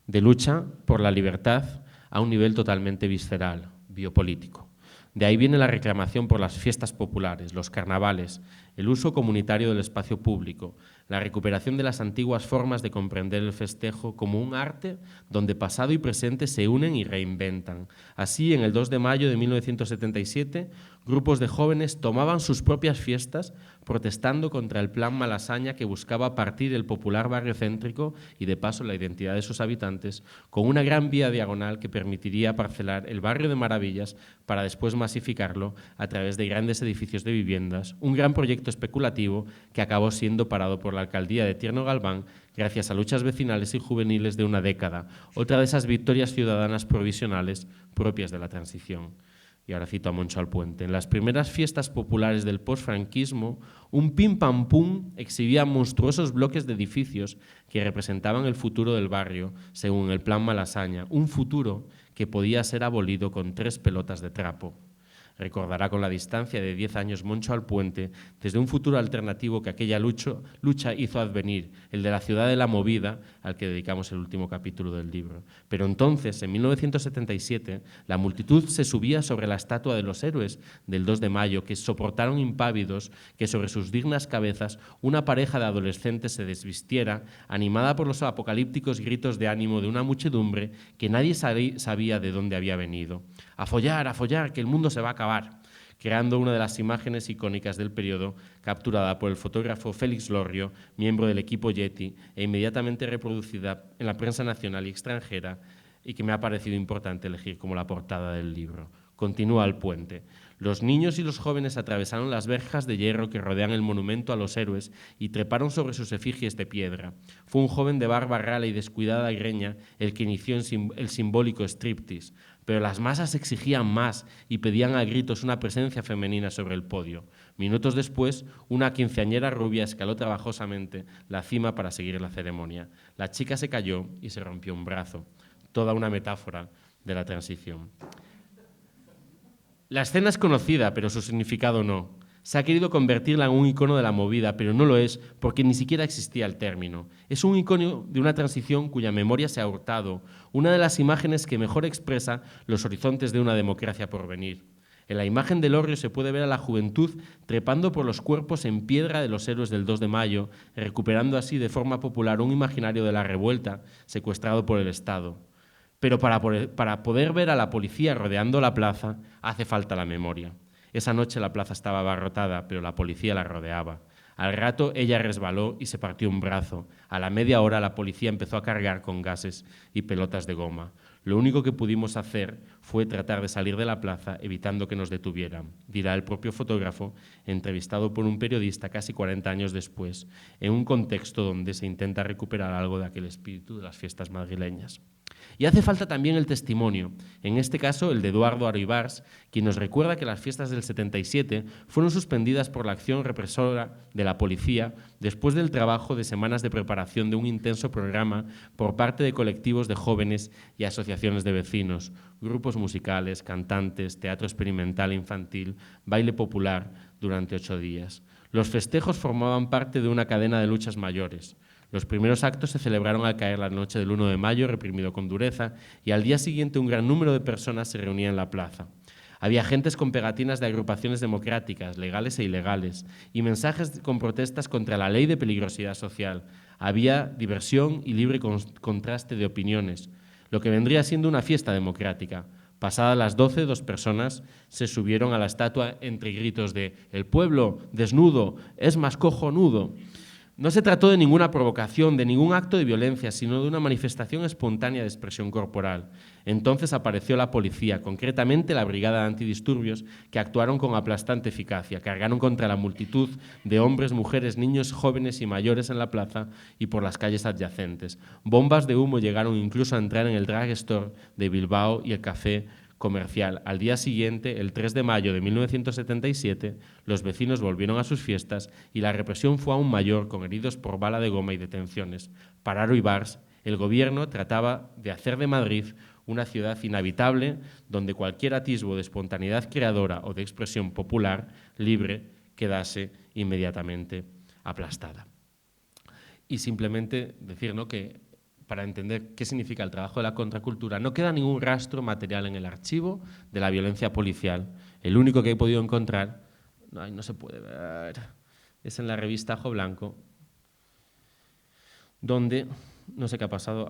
de lucha por la libertad a un nivel totalmente visceral, biopolítico. De ahí viene la reclamación por las fiestas populares, los carnavales, el uso comunitario del espacio público, la recuperación de las antiguas formas de comprender el festejo como un arte donde pasado y presente se unen y reinventan. Así, en el 2 de mayo de 1977, grupos de jóvenes tomaban sus propias fiestas protestando contra el plan Malasaña que buscaba partir el popular barrio céntrico y, de paso, la identidad de sus habitantes con una gran vía diagonal que permitiría parcelar el barrio de Maravillas para después masificarlo a través de grandes edificios de viviendas, un gran proyecto especulativo que acabó siendo parado por la alcaldía de Tierno Galván gracias a luchas vecinales y juveniles de una década, otra de esas victorias ciudadanas provisionales propias de la transición. Y ahora cito a Moncho Alpuente. En las primeras fiestas populares del posfranquismo, un pim-pam-pum exhibía monstruosos bloques de edificios que representaban el futuro del barrio, según el plan Malasaña, un futuro que podía ser abolido con 3 pelotas de trapo. Recordará con la distancia de 10 años Moncho Alpuente desde un futuro alternativo que aquella lucha hizo advenir, el de la ciudad de la movida, al que dedicamos el último capítulo del libro. Pero entonces, en 1977, la multitud se subía sobre la estatua de los héroes del 2 de mayo, que soportaron impávidos que sobre sus dignas cabezas una pareja de adolescentes se desvistiera, animada por los apocalípticos gritos de ánimo de una muchedumbre que nadie sabía de dónde había venido. A follar, que el mundo se va a acabar, creando una de las imágenes icónicas del periodo, capturada por el fotógrafo Félix Lorrio, miembro del equipo Yeti, e inmediatamente reproducida en la prensa nacional y extranjera, y que me ha parecido importante elegir como la portada del libro. Continúa Alpuente. Los niños y los jóvenes atravesaron las verjas de hierro que rodean el monumento a los héroes y treparon sobre sus efigies de piedra. Fue un joven de barba rala y descuidada greña el que inició el simbólico striptease, pero las masas exigían más y pedían a gritos una presencia femenina sobre el podio. Minutos después, una quinceañera rubia escaló trabajosamente la cima para seguir la ceremonia. La chica se cayó y se rompió un brazo. Toda una metáfora de la transición. La escena es conocida, pero su significado no. Se ha querido convertirla en un icono de la movida, pero no lo es porque ni siquiera existía el término. Es un icono de una transición cuya memoria se ha hurtado, una de las imágenes que mejor expresa los horizontes de una democracia por venir. En la imagen de Lorrio se puede ver a la juventud trepando por los cuerpos en piedra de los héroes del 2 de mayo, recuperando así de forma popular un imaginario de la revuelta secuestrado por el Estado. Pero para poder ver a la policía rodeando la plaza, hace falta la memoria. Esa noche la plaza estaba abarrotada, pero la policía la rodeaba. Al rato ella resbaló y se partió un brazo. A la media hora la policía empezó a cargar con gases y pelotas de goma. Lo único que pudimos hacer fue tratar de salir de la plaza evitando que nos detuvieran, dirá el propio fotógrafo, entrevistado por un periodista casi 40 años después, en un contexto donde se intenta recuperar algo de aquel espíritu de las fiestas madrileñas. Y hace falta también el testimonio, en este caso el de Eduardo Aroibars, quien nos recuerda que las fiestas del 77 fueron suspendidas por la acción represora de la policía después del trabajo de semanas de preparación de un intenso programa por parte de colectivos de jóvenes y asociaciones de vecinos, grupos musicales, cantantes, teatro experimental e infantil, baile popular durante 8 días. Los festejos formaban parte de una cadena de luchas mayores. Los primeros actos se celebraron al caer la noche del 1 de mayo, reprimido con dureza, y al día siguiente un gran número de personas se reunía en la plaza. Había agentes con pegatinas de agrupaciones democráticas, legales e ilegales, y mensajes con protestas contra la ley de peligrosidad social. Había diversión y libre contraste de opiniones, lo que vendría siendo una fiesta democrática. Pasadas las 12, 2 personas se subieron a la estatua entre gritos de «El pueblo, desnudo, es más cojonudo». No se trató de ninguna provocación, de ningún acto de violencia, sino de una manifestación espontánea de expresión corporal. Entonces apareció la policía, concretamente la Brigada de Antidisturbios, que actuaron con aplastante eficacia. Cargaron contra la multitud de hombres, mujeres, niños, jóvenes y mayores en la plaza y por las calles adyacentes. Bombas de humo llegaron incluso a entrar en el drugstore de Bilbao y el café comercial. Al día siguiente, el 3 de mayo de 1977, los vecinos volvieron a sus fiestas y la represión fue aún mayor, con heridos por bala de goma y detenciones. Para Aroibars, el gobierno trataba de hacer de Madrid una ciudad inhabitable donde cualquier atisbo de espontaneidad creadora o de expresión popular libre quedase inmediatamente aplastada. Y simplemente decir, ¿no?, que para entender qué significa el trabajo de la contracultura, no queda ningún rastro material en el archivo de la violencia policial. El único que he podido encontrar, no se puede ver, es en la revista Ajo Blanco, donde, no sé qué ha pasado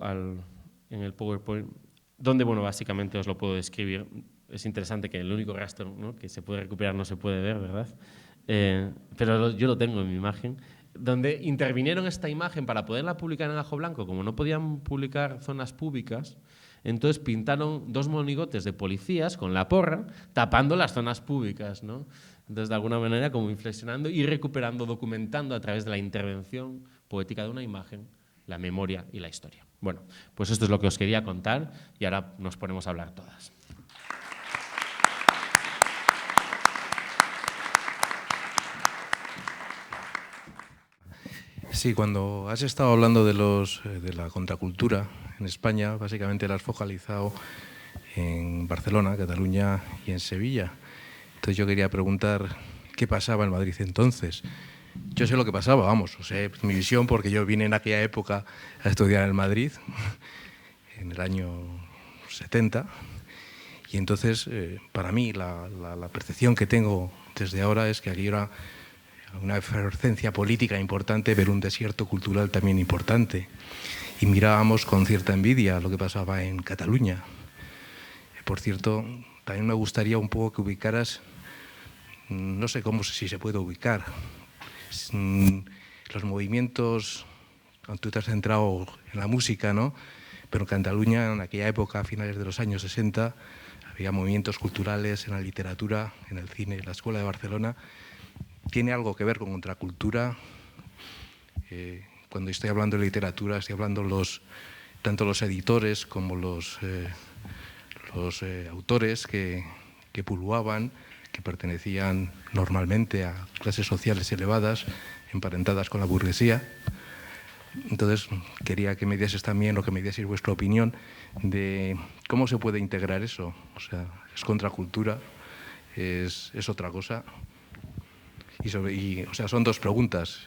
en el PowerPoint, donde, bueno, básicamente os lo puedo describir. Es interesante que el único rastro, ¿no?, que se puede recuperar no se puede ver, ¿verdad? Pero yo lo tengo en mi imagen, donde intervinieron esta imagen para poderla publicar en Ajo Blanco. Como no podían publicar zonas públicas, entonces pintaron 2 monigotes de policías con la porra tapando las zonas públicas, ¿no? Entonces, de alguna manera, como inflexionando y recuperando, documentando a través de la intervención poética de una imagen la memoria y la historia. Bueno, pues esto es lo que os quería contar y ahora nos ponemos a hablar todas. Sí, cuando has estado hablando de la contracultura en España, básicamente la has focalizado en Barcelona, Cataluña y en Sevilla. Entonces yo quería preguntar qué pasaba en Madrid entonces. Yo sé lo que pasaba, vamos, o sea, mi visión, porque yo vine en aquella época a estudiar en Madrid, en el año 70, y entonces para mí la percepción que tengo desde ahora es que aquí era una efervescencia política importante, pero un desierto cultural también importante. Y mirábamos con cierta envidia lo que pasaba en Cataluña. Por cierto, también me gustaría un poco que ubicaras, no sé si se puede ubicar, los movimientos, tú te has centrado en la música, ¿no? Pero en Cataluña, en aquella época, a finales de los años 60, había movimientos culturales en la literatura, en el cine, en la Escuela de Barcelona. ¿Tiene algo que ver con contracultura? Cuando estoy hablando de literatura, estoy hablando tanto los editores como los autores que puluaban, que pertenecían normalmente a clases sociales elevadas, emparentadas con la burguesía. Entonces, quería que me dieses también, o que me dieseis vuestra opinión, de cómo se puede integrar eso. O sea, ¿es contracultura? ¿Es otra cosa? O sea, son 2 preguntas.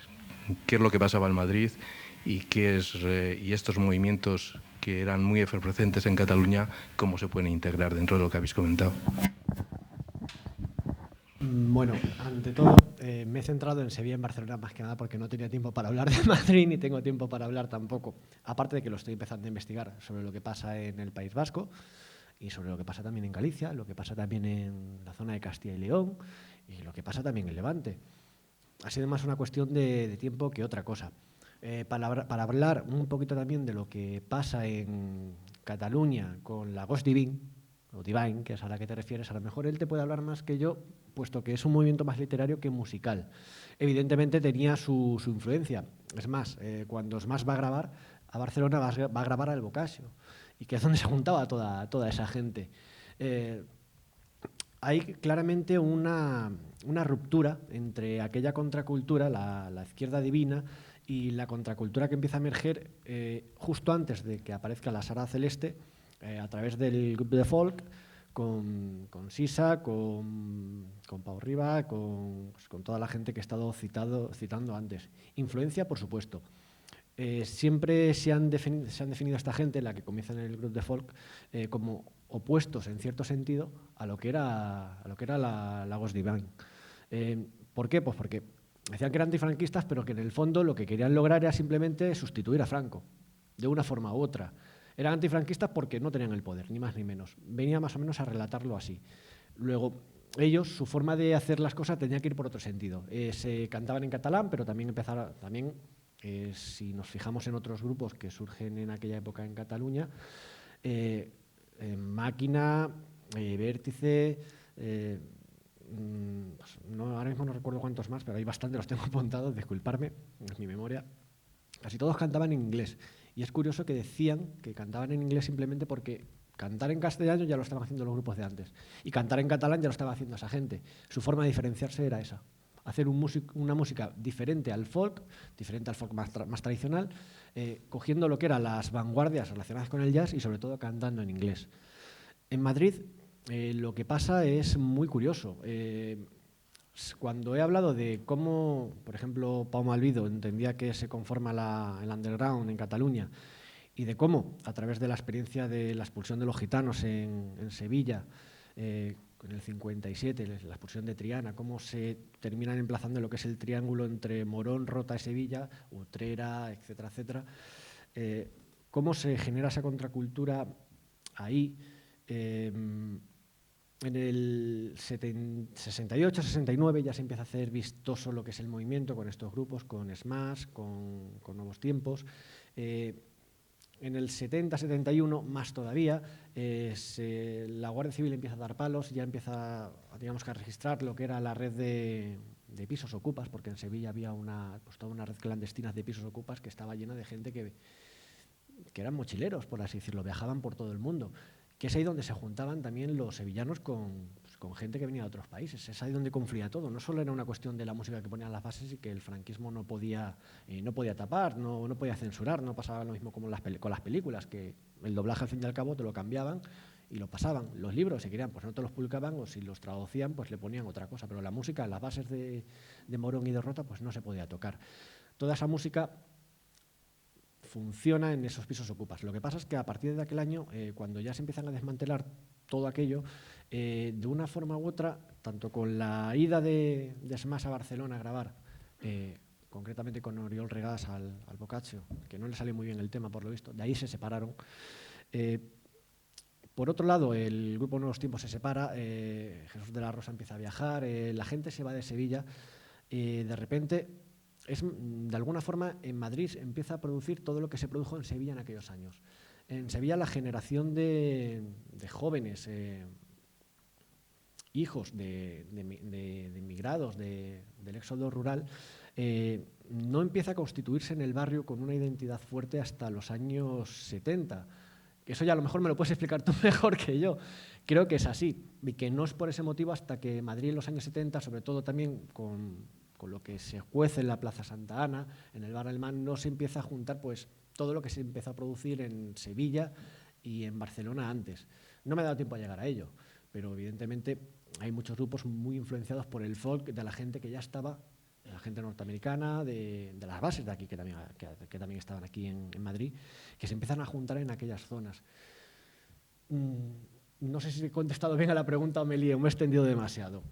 ¿Qué es lo que pasaba en Madrid y estos movimientos que eran muy efervescentes en Cataluña, cómo se pueden integrar dentro de lo que habéis comentado? Bueno, ante todo, me he centrado en Sevilla y en Barcelona más que nada porque no tenía tiempo para hablar de Madrid ni tengo tiempo para hablar tampoco. Aparte de que lo estoy empezando a investigar sobre lo que pasa en el País Vasco y sobre lo que pasa también en Galicia, lo que pasa también en la zona de Castilla y León y lo que pasa también en Levante. Ha sido más una cuestión de tiempo que otra cosa. Para hablar un poquito también de lo que pasa en Cataluña con la Ghost Divine, o Divine, que es a la que te refieres, a lo mejor él te puede hablar más que yo, puesto que es un movimiento más literario que musical. Evidentemente tenía su influencia. Es más, cuando Smash va a grabar, a Barcelona va a grabar al Boccaccio, y que es donde se juntaba toda esa gente. Hay claramente una ruptura entre aquella contracultura, la izquierda divina, y la contracultura que empieza a emerger justo antes de que aparezca la Sara Celeste, a través del grupo de folk, con Sisa, con Pau Riba, con toda la gente que he estado citando antes. Influencia, por supuesto. Siempre se han definido a esta gente, la que comienza en el grupo de folk, como opuestos, en cierto sentido, a lo que era la Ghost Divine. ¿Por qué? Pues porque decían que eran antifranquistas, pero que en el fondo lo que querían lograr era simplemente sustituir a Franco, de una forma u otra. Eran antifranquistas porque no tenían el poder, ni más ni menos. Venía más o menos a relatarlo así. Luego, ellos, su forma de hacer las cosas tenía que ir por otro sentido. Se cantaban en catalán, pero también si nos fijamos en otros grupos que surgen en aquella época en Cataluña, Máquina, Vértice, ahora mismo no recuerdo cuántos más, pero hay bastante, los tengo apuntados, disculparme, es mi memoria. Casi todos cantaban en inglés. Y es curioso que decían que cantaban en inglés simplemente porque cantar en castellano ya lo estaban haciendo los grupos de antes. Y cantar en catalán ya lo estaba haciendo esa gente. Su forma de diferenciarse era esa. Hacer una música diferente al folk más tradicional, cogiendo lo que eran las vanguardias relacionadas con el jazz y sobre todo cantando en inglés. En Madrid lo que pasa es muy curioso. Cuando he hablado de cómo, por ejemplo, Pau Malvido entendía que se conforma el underground en Cataluña y de cómo, a través de la experiencia de la expulsión de los gitanos en Sevilla, en el 57, la expulsión de Triana, cómo se terminan emplazando en lo que es el triángulo entre Morón, Rota y Sevilla, Utrera, etcétera, etcétera. Cómo se genera esa contracultura ahí. En el 68, 69 ya se empieza a hacer vistoso lo que es el movimiento con estos grupos, con Smash, con Nuevos Tiempos. En el 70, 71, más todavía, la Guardia Civil empieza a dar palos, ya empieza, digamos, a registrar lo que era la red de pisos ocupas, porque en Sevilla había toda una red clandestina de pisos ocupas que estaba llena de gente que eran mochileros, por así decirlo, viajaban por todo el mundo. Que es ahí donde se juntaban también los sevillanos con gente que venía de otros países. Es ahí donde confluía todo. No solo era una cuestión de la música que ponían las bases y que el franquismo no podía tapar, no podía censurar. No pasaba lo mismo como con las películas, que el doblaje al fin y al cabo te lo cambiaban y lo pasaban. Los libros, si querían, pues no te los publicaban, o si los traducían, pues le ponían otra cosa. Pero la música, las bases de Morón y de Rota, pues no se podía tocar. Toda esa música funciona en esos pisos ocupas. Lo que pasa es que a partir de aquel año, cuando ya se empiezan a desmantelar todo aquello, de una forma u otra, tanto con la ida de Smash a Barcelona a grabar, concretamente con Oriol Regás al Boccaccio, que no le salió muy bien el tema por lo visto, de ahí se separaron. Por otro lado, el grupo Nuevos Tiempos se separa, Jesús de la Rosa empieza a viajar, la gente se va de Sevilla, de repente, de alguna forma, en Madrid empieza a producir todo lo que se produjo en Sevilla en aquellos años. En Sevilla la generación de jóvenes, hijos de inmigrados del éxodo rural, no empieza a constituirse en el barrio con una identidad fuerte hasta los años 70. Eso ya a lo mejor me lo puedes explicar tú mejor que yo. Creo que es así, y que no es por ese motivo hasta que Madrid en los años 70, sobre todo también con lo que se cuece en la Plaza Santa Ana, en el Bar Alemán, no se empieza a juntar pues todo lo que se empezó a producir en Sevilla y en Barcelona antes. No me ha dado tiempo a llegar a ello, pero evidentemente hay muchos grupos muy influenciados por el folk de la gente que ya estaba, de la gente norteamericana, de las bases de aquí, que también estaban aquí en Madrid, que se empiezan a juntar en aquellas zonas. No sé si he contestado bien a la pregunta o me he extendido demasiado.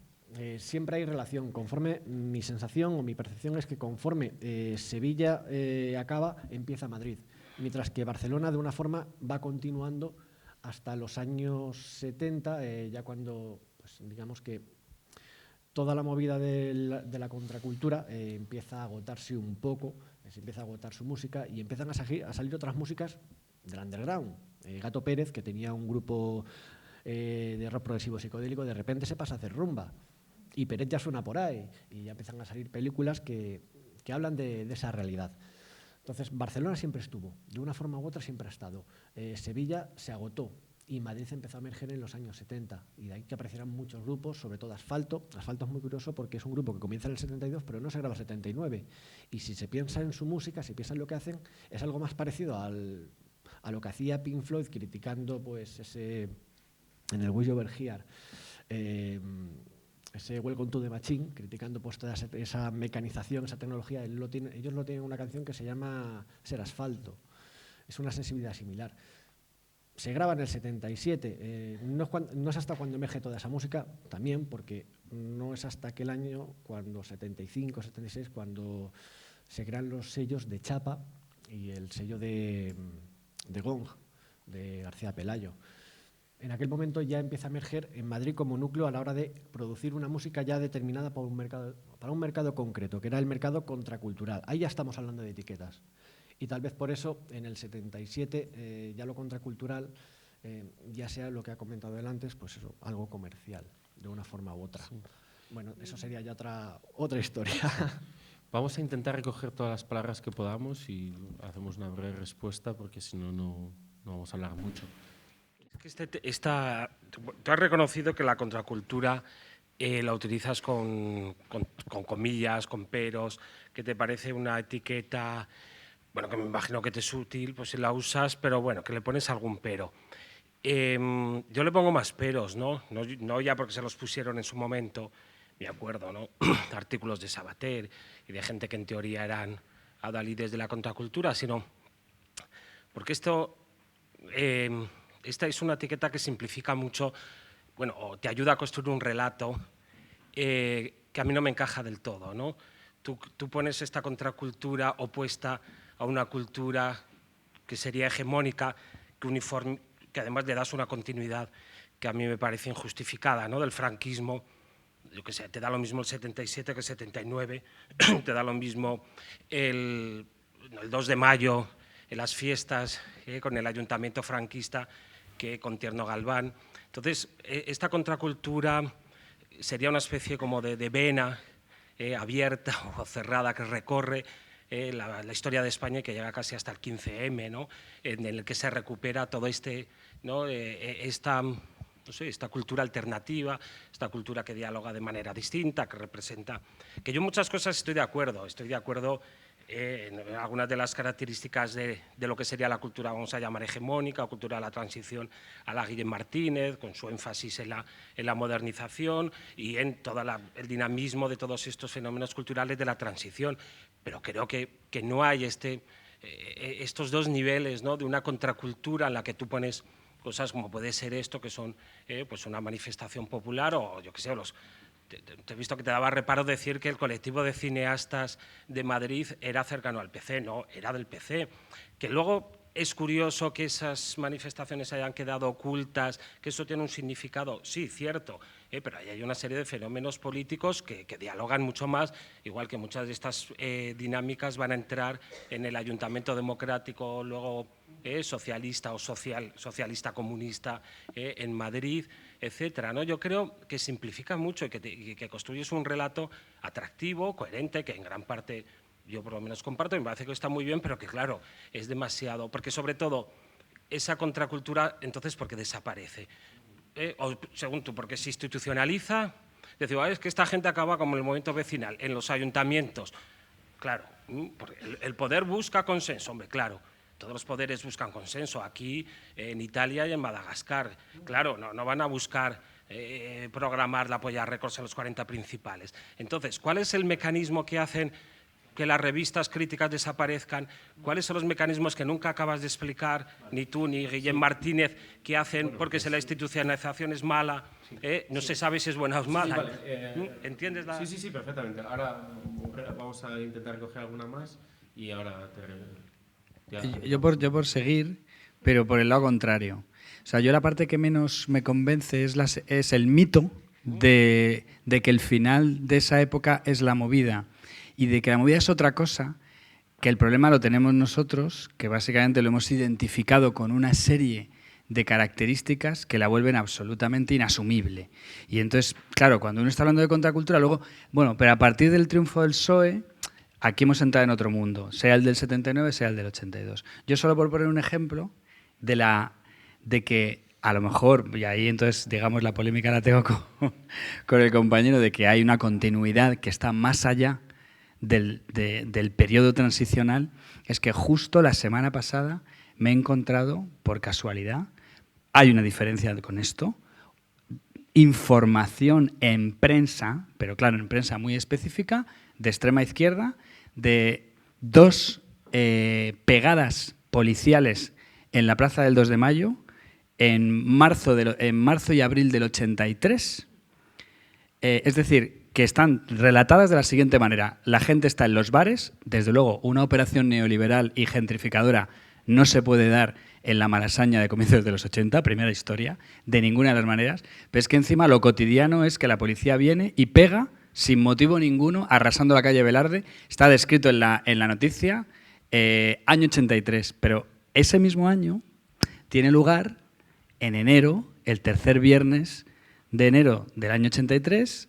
Siempre hay relación. Conforme mi sensación o mi percepción es que conforme Sevilla acaba, empieza Madrid, mientras que Barcelona de una forma va continuando hasta los años 70, ya cuando, pues, digamos que toda la movida de la contracultura empieza a agotarse un poco, se empieza a agotar su música y empiezan a salir otras músicas del underground. Gato Pérez, que tenía un grupo de rock progresivo psicodélico, de repente se pasa a hacer rumba. Y Peret ya suena por ahí, y ya empiezan a salir películas que hablan de esa realidad. Entonces, Barcelona siempre estuvo, de una forma u otra siempre ha estado. Sevilla se agotó y Madrid empezó a emerger en los años 70, y de ahí que aparecieran muchos grupos, sobre todo Asfalto. Asfalto es muy curioso porque es un grupo que comienza en el 72, pero no se graba en el 79. Y si se piensa en su música, si piensa en lo que hacen, es algo más parecido a lo que hacía Pink Floyd, criticando pues en el Wish You Were Here, ese Welcome to the Machine, criticando pues toda esa mecanización, esa tecnología. Ellos lo tienen en una canción que se llama Ser Asfalto. Es una sensibilidad similar. Se graba en el 77. No es hasta cuando emerge toda esa música, también porque no es hasta aquel año, 75, 76, cuando se crean los sellos de Chapa y el sello de Gong, de García Pelayo. En aquel momento ya empieza a emerger en Madrid como núcleo a la hora de producir una música ya determinada para un mercado concreto, que era el mercado contracultural. Ahí ya estamos hablando de etiquetas. Y tal vez por eso en el 77 ya lo contracultural ya sea lo que ha comentado él antes, pues eso, algo comercial, de una forma u otra. Sí. Bueno, eso sería ya otra historia. Vamos a intentar recoger todas las palabras que podamos y hacemos una breve respuesta, porque si no, no vamos a hablar mucho. Es que tú has reconocido que la contracultura la utilizas con comillas, con peros, que te parece una etiqueta, bueno, que me imagino que te es útil, pues si la usas, pero bueno, que le pones algún pero. Yo le pongo más peros, ¿no? No ya porque se los pusieron en su momento, me acuerdo, ¿no? Artículos de Sabater y de gente que en teoría eran adalides de la contracultura, sino porque esta es una etiqueta que simplifica mucho bueno, o te ayuda a construir un relato que a mí no me encaja del todo, ¿no? Tú pones esta contracultura opuesta a una cultura que sería hegemónica, que además le das una continuidad que a mí me parece injustificada, ¿no? Del franquismo, yo qué sé, te da lo mismo el 77 que el 79, te da lo mismo el 2 de mayo, en las fiestas con el ayuntamiento franquista que con Tierno Galván. Entonces, esta contracultura sería una especie como de vena abierta o cerrada que recorre la historia de España y que llega casi hasta el 15M, ¿no? En el que se recupera todo ¿no? Esta cultura alternativa, esta cultura que dialoga de manera distinta, que representa… Que yo en muchas cosas estoy de acuerdo en algunas de las características de lo que sería la cultura, vamos a llamar hegemónica, o cultura de la transición a la Guillem Martínez, con su énfasis en la modernización y en todo el dinamismo de todos estos fenómenos culturales de la transición. Pero creo que no hay estos dos niveles, ¿no? De una contracultura en la que tú pones cosas como puede ser esto, que son pues una manifestación popular o yo qué sé, te he visto que te daba reparo decir que el colectivo de cineastas de Madrid era cercano al PC, no, era del PC. Que luego es curioso que esas manifestaciones hayan quedado ocultas, que eso tiene un significado, sí, cierto, pero ahí hay una serie de fenómenos políticos que dialogan mucho más, igual que muchas de estas dinámicas van a entrar en el ayuntamiento democrático, luego socialista o socialista comunista en Madrid, etcétera, ¿no? Yo creo que simplifica mucho y que construyes un relato atractivo, coherente, que en gran parte yo por lo menos comparto y me parece que está muy bien, pero que claro, es demasiado, porque sobre todo esa contracultura entonces porque desaparece, o según tú, porque se institucionaliza, decir, es que esta gente acaba como en el movimiento vecinal, en los ayuntamientos, claro, porque el poder busca consenso, hombre, claro. Todos los poderes buscan consenso, aquí en Italia y en Madagascar. Claro, no van a buscar programar la polla récords en los 40 principales. Entonces, ¿cuál es el mecanismo que hacen que las revistas críticas desaparezcan? ¿Cuáles son los mecanismos que nunca acabas de explicar, ni tú ni Guillem Martínez, que hacen porque si la institucionalización es mala, no se sabe si es buena o es mala? Sí, vale, ¿Entiendes? Sí, perfectamente. Ahora vamos a intentar coger alguna más y ahora te… Yo por seguir, pero por el lado contrario. O sea, yo la parte que menos me convence es el mito de que el final de esa época es la movida y de que la movida es otra cosa, que el problema lo tenemos nosotros, que básicamente lo hemos identificado con una serie de características que la vuelven absolutamente inasumible. Y entonces, claro, cuando uno está hablando de contracultura, luego, bueno, pero a partir del triunfo del PSOE… Aquí hemos entrado en otro mundo, sea el del 79, sea el del 82. Yo solo por poner un ejemplo de que a lo mejor, y ahí entonces digamos la polémica la tengo con el compañero, de que hay una continuidad que está más allá del periodo transicional, es que justo la semana pasada me he encontrado, por casualidad, hay una diferencia con esto, información en prensa, pero claro, en prensa muy específica, de extrema izquierda, de dos pegadas policiales en la Plaza del 2 de Mayo en marzo y abril del 83. Es decir, que están relatadas de la siguiente manera. La gente está en los bares, desde luego una operación neoliberal y gentrificadora no se puede dar en la Malasaña de comienzos de los 80, primera historia, de ninguna de las maneras, pero es que encima lo cotidiano es que la policía viene y pega sin motivo ninguno, arrasando la calle Velarde. Está descrito en la noticia, año 83, pero ese mismo año tiene lugar en enero, el tercer viernes de enero del año 83,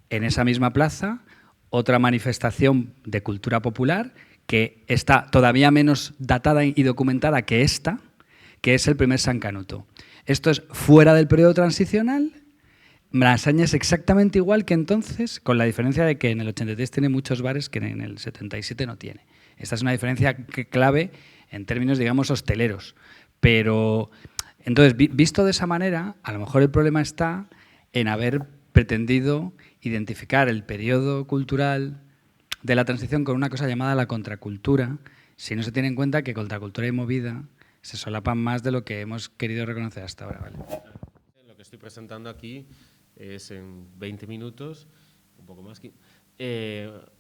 en esa misma plaza, otra manifestación de cultura popular que está todavía menos datada y documentada que esta, que es el primer San Canuto. Esto es fuera del periodo transicional. Malasaña es exactamente igual que entonces, con la diferencia de que en el 83 tiene muchos bares que en el 77 no tiene. Esta es una diferencia clave en términos, digamos, hosteleros. Pero, entonces, visto de esa manera, a lo mejor el problema está en haber pretendido identificar el periodo cultural de la transición con una cosa llamada la contracultura, si no se tiene en cuenta que contracultura y movida se solapan más de lo que hemos querido reconocer hasta ahora, ¿vale? Lo que estoy presentando aquí es en 20 minutos, un poco más,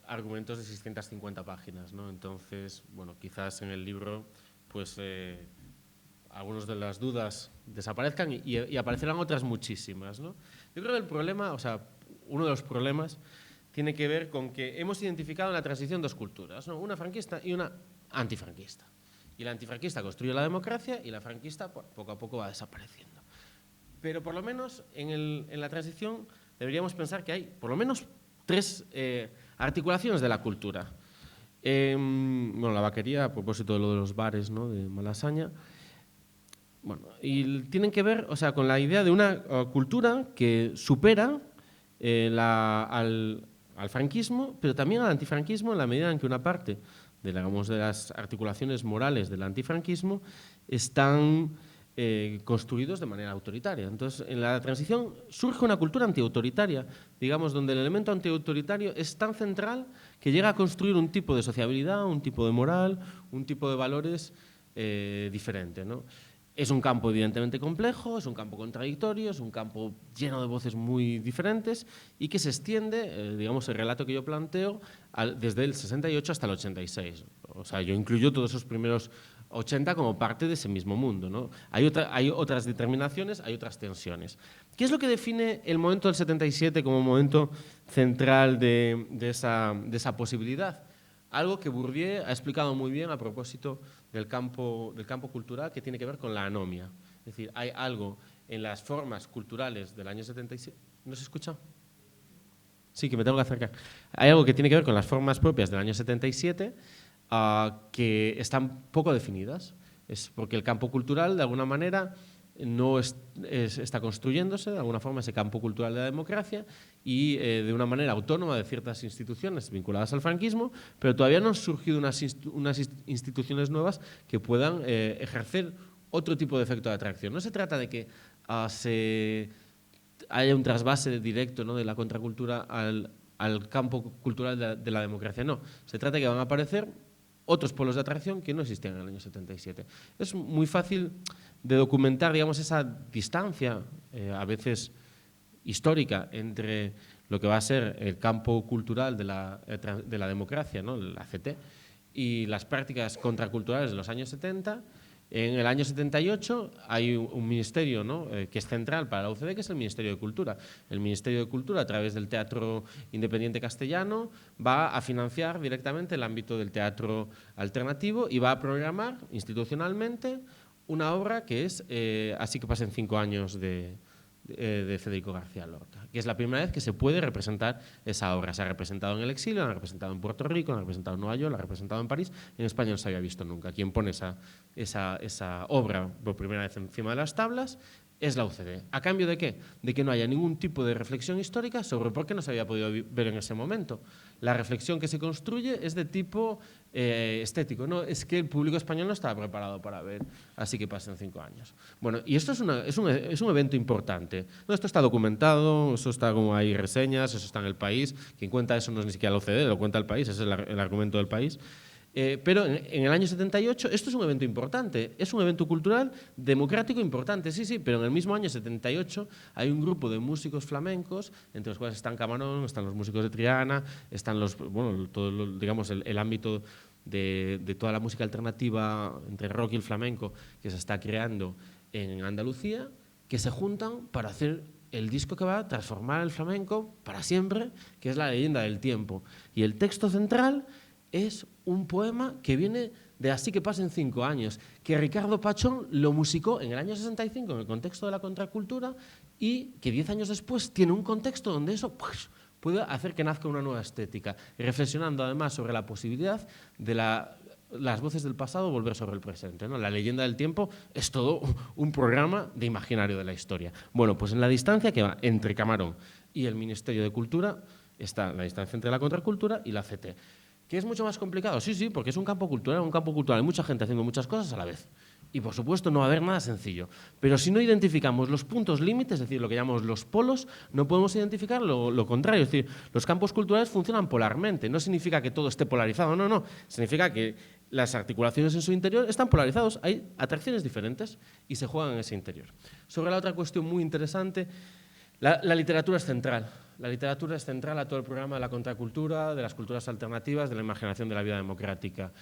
argumentos de 650 páginas, ¿no? Entonces, bueno, quizás en el libro, pues, algunas de las dudas desaparezcan y aparecerán otras muchísimas, ¿no? Yo creo que el problema, o sea, uno de los problemas tiene que ver con que hemos identificado en la transición dos culturas, ¿no? Una franquista y una antifranquista. Y la antifranquista construye la democracia y la franquista poco a poco va desapareciendo. Pero por lo menos en la transición deberíamos pensar que hay por lo menos tres articulaciones de la cultura. Bueno, la vaquería, a propósito de lo de los bares, ¿no?, de Malasaña. Bueno, y tienen que ver, o sea, con la idea de una cultura que supera al franquismo, pero también al antifranquismo, en la medida en que una parte de las articulaciones morales del antifranquismo están construidos de manera autoritaria. Entonces, en la transición surge una cultura antiautoritaria, digamos, donde el elemento antiautoritario es tan central que llega a construir un tipo de sociabilidad, un tipo de moral, un tipo de valores diferente, ¿no? Es un campo evidentemente complejo, es un campo contradictorio, es un campo lleno de voces muy diferentes y que se extiende, digamos, el relato que yo planteo, desde el 68 hasta el 86. O sea, yo incluyo todos esos primeros 80 como parte de ese mismo mundo, ¿no? Hay otras determinaciones, hay otras tensiones. ¿Qué es lo que define el momento del 77 como momento central de esa posibilidad? Algo que Bourdieu ha explicado muy bien a propósito del campo cultural, que tiene que ver con la anomia. Es decir, hay algo en las formas culturales del año 77... ¿No se escucha? Sí, que me tengo que acercar. Hay algo que tiene que ver con las formas propias del año 77 que están poco definidas. Es porque el campo cultural, de alguna manera, no está construyéndose, de alguna forma, ese campo cultural de la democracia y de una manera autónoma de ciertas instituciones vinculadas al franquismo, pero todavía no han surgido unas instituciones nuevas que puedan ejercer otro tipo de efecto de atracción. No se trata de que haya un trasvase directo, ¿no?, de la contracultura al campo cultural de la democracia. No, se trata de que van a aparecer otros polos de atracción que no existían en el año 77. Es muy fácil de documentar, digamos, esa distancia, a veces histórica, entre lo que va a ser el campo cultural de la democracia, ¿no?, la ACT, y las prácticas contraculturales de los años 70. En el año 78 hay un ministerio, ¿no?, que es central para la UCD, que es el Ministerio de Cultura. El Ministerio de Cultura, a través del Teatro Independiente Castellano, va a financiar directamente el ámbito del teatro alternativo y va a programar institucionalmente una obra que es Así que pasen 5 años de Federico García Lorca, que es la primera vez que se puede representar esa obra. Se ha representado en el exilio, la ha representado en Puerto Rico, la ha representado en Nueva York, la ha representado en París. En España no se había visto nunca. Quien pone esa obra por primera vez encima de las tablas es la UCD. ¿A cambio de qué? De que no haya ningún tipo de reflexión histórica sobre por qué no se había podido ver en ese momento. La reflexión que se construye es de tipo estético, ¿no? Es que el público español no estaba preparado para ver Así que pasen 5 años. Bueno, y esto es un evento importante. No, esto está documentado, eso está como hay reseñas, eso está en El País. Quien cuenta eso no es ni siquiera la OCDE, lo cuenta El País, ese es el argumento del País. Pero en el año 78 esto es un evento importante, es un evento cultural democrático importante, sí, pero en el mismo año 78 hay un grupo de músicos flamencos, entre los cuales están Camarón, están los músicos de Triana, están digamos, el ámbito de toda la música alternativa entre rock y el flamenco que se está creando en Andalucía, que se juntan para hacer el disco que va a transformar el flamenco para siempre, que es La leyenda del tiempo. Y el texto central es un poema que viene de Así que pasen 5 años, que Ricardo Pachón lo musicó en el año 65 en el contexto de la contracultura y que 10 años después tiene un contexto donde eso puede hacer que nazca una nueva estética, reflexionando además sobre la posibilidad de las voces del pasado volver sobre el presente, ¿no? La leyenda del tiempo es todo un programa de imaginario de la historia. Bueno, pues en la distancia que va entre Camarón y el Ministerio de Cultura está la distancia entre la contracultura y la CT. ¿Que es mucho más complicado? Sí, porque es un campo cultural, hay mucha gente haciendo muchas cosas a la vez. Y, por supuesto, no va a haber nada sencillo. Pero si no identificamos los puntos límites, es decir, lo que llamamos los polos, no podemos identificar lo contrario. Es decir, los campos culturales funcionan polarmente. No significa que todo esté polarizado, no. Significa que las articulaciones en su interior están polarizados, hay atracciones diferentes y se juegan en ese interior. Sobre la otra cuestión muy interesante, la literatura es central. La literatura es central a todo el programa de la contracultura, de las culturas alternativas, de la imaginación de la vida democrática.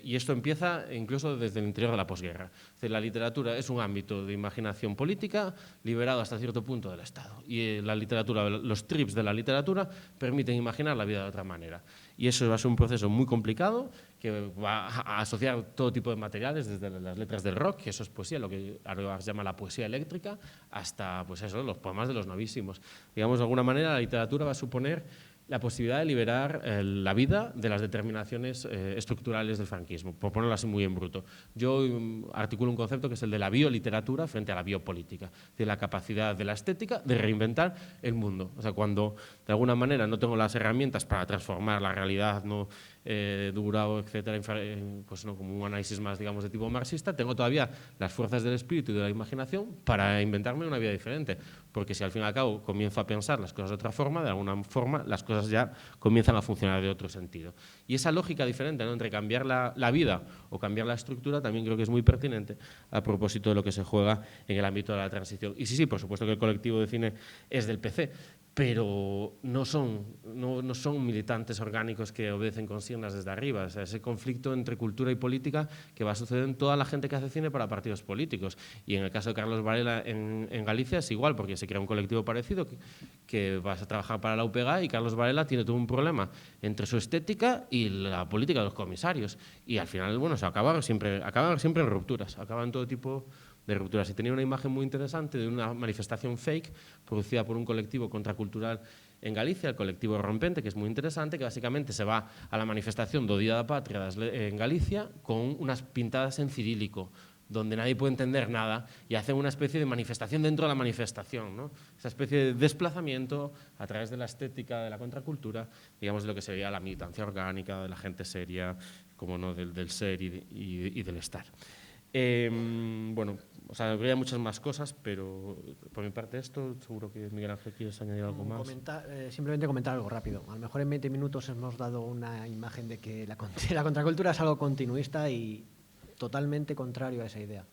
Y esto empieza incluso desde el interior de la posguerra. Es decir, la literatura es un ámbito de imaginación política liberado hasta cierto punto del Estado. Y la literatura, los trips de la literatura permiten imaginar la vida de otra manera. Y eso va a ser un proceso muy complicado que va a asociar todo tipo de materiales, desde las letras del rock, que eso es poesía, lo que Arreoard llama la poesía eléctrica, hasta pues eso, los poemas de los novísimos. Digamos, de alguna manera, la literatura va a suponer la posibilidad de liberar la vida de las determinaciones estructurales del franquismo, por ponerlo así muy en bruto. Yo articulo un concepto que es el de la bioliteratura frente a la biopolítica, de la capacidad de la estética de reinventar el mundo. O sea, cuando de alguna manera no tengo las herramientas para transformar la realidad, ¿no? Durado, etcétera, pues no, como un análisis más, digamos, de tipo marxista, tengo todavía las fuerzas del espíritu y de la imaginación para inventarme una vida diferente, porque si al fin y al cabo comienzo a pensar las cosas de otra forma, de alguna forma las cosas ya comienzan a funcionar de otro sentido. Y esa lógica diferente, ¿no?, entre cambiar la vida o cambiar la estructura también creo que es muy pertinente a propósito de lo que se juega en el ámbito de la transición. Y sí, por supuesto que el colectivo de cine es del PC, pero no son militantes orgánicos que obedecen consignas desde arriba. O sea, ese conflicto entre cultura y política que va a suceder en toda la gente que hace cine para partidos políticos. Y en el caso de Carlos Varela en Galicia es igual, porque se crea un colectivo parecido que va a trabajar para la UPG, y Carlos Varela tiene todo un problema entre su estética y la política de los comisarios. Y al final, bueno, acaban siempre en rupturas, acaban todo tipo de rupturas. Y tenía una imagen muy interesante de una manifestación fake producida por un colectivo contracultural en Galicia, el colectivo Rompente, que es muy interesante, que básicamente se va a la manifestación do Día da Patria en Galicia con unas pintadas en cirílico, donde nadie puede entender nada, y hacen una especie de manifestación dentro de la manifestación, ¿no? Esa especie de desplazamiento a través de la estética de la contracultura, digamos, de lo que sería la militancia orgánica, de la gente seria, como no, del ser y del estar. Bueno, o sea, habría muchas más cosas, pero por mi parte esto, seguro que Miguel Ángel quieres añadir algo más. Simplemente comentar algo rápido. A lo mejor en 20 minutos hemos dado una imagen de que la contracultura es algo continuista y totalmente contrario a esa idea.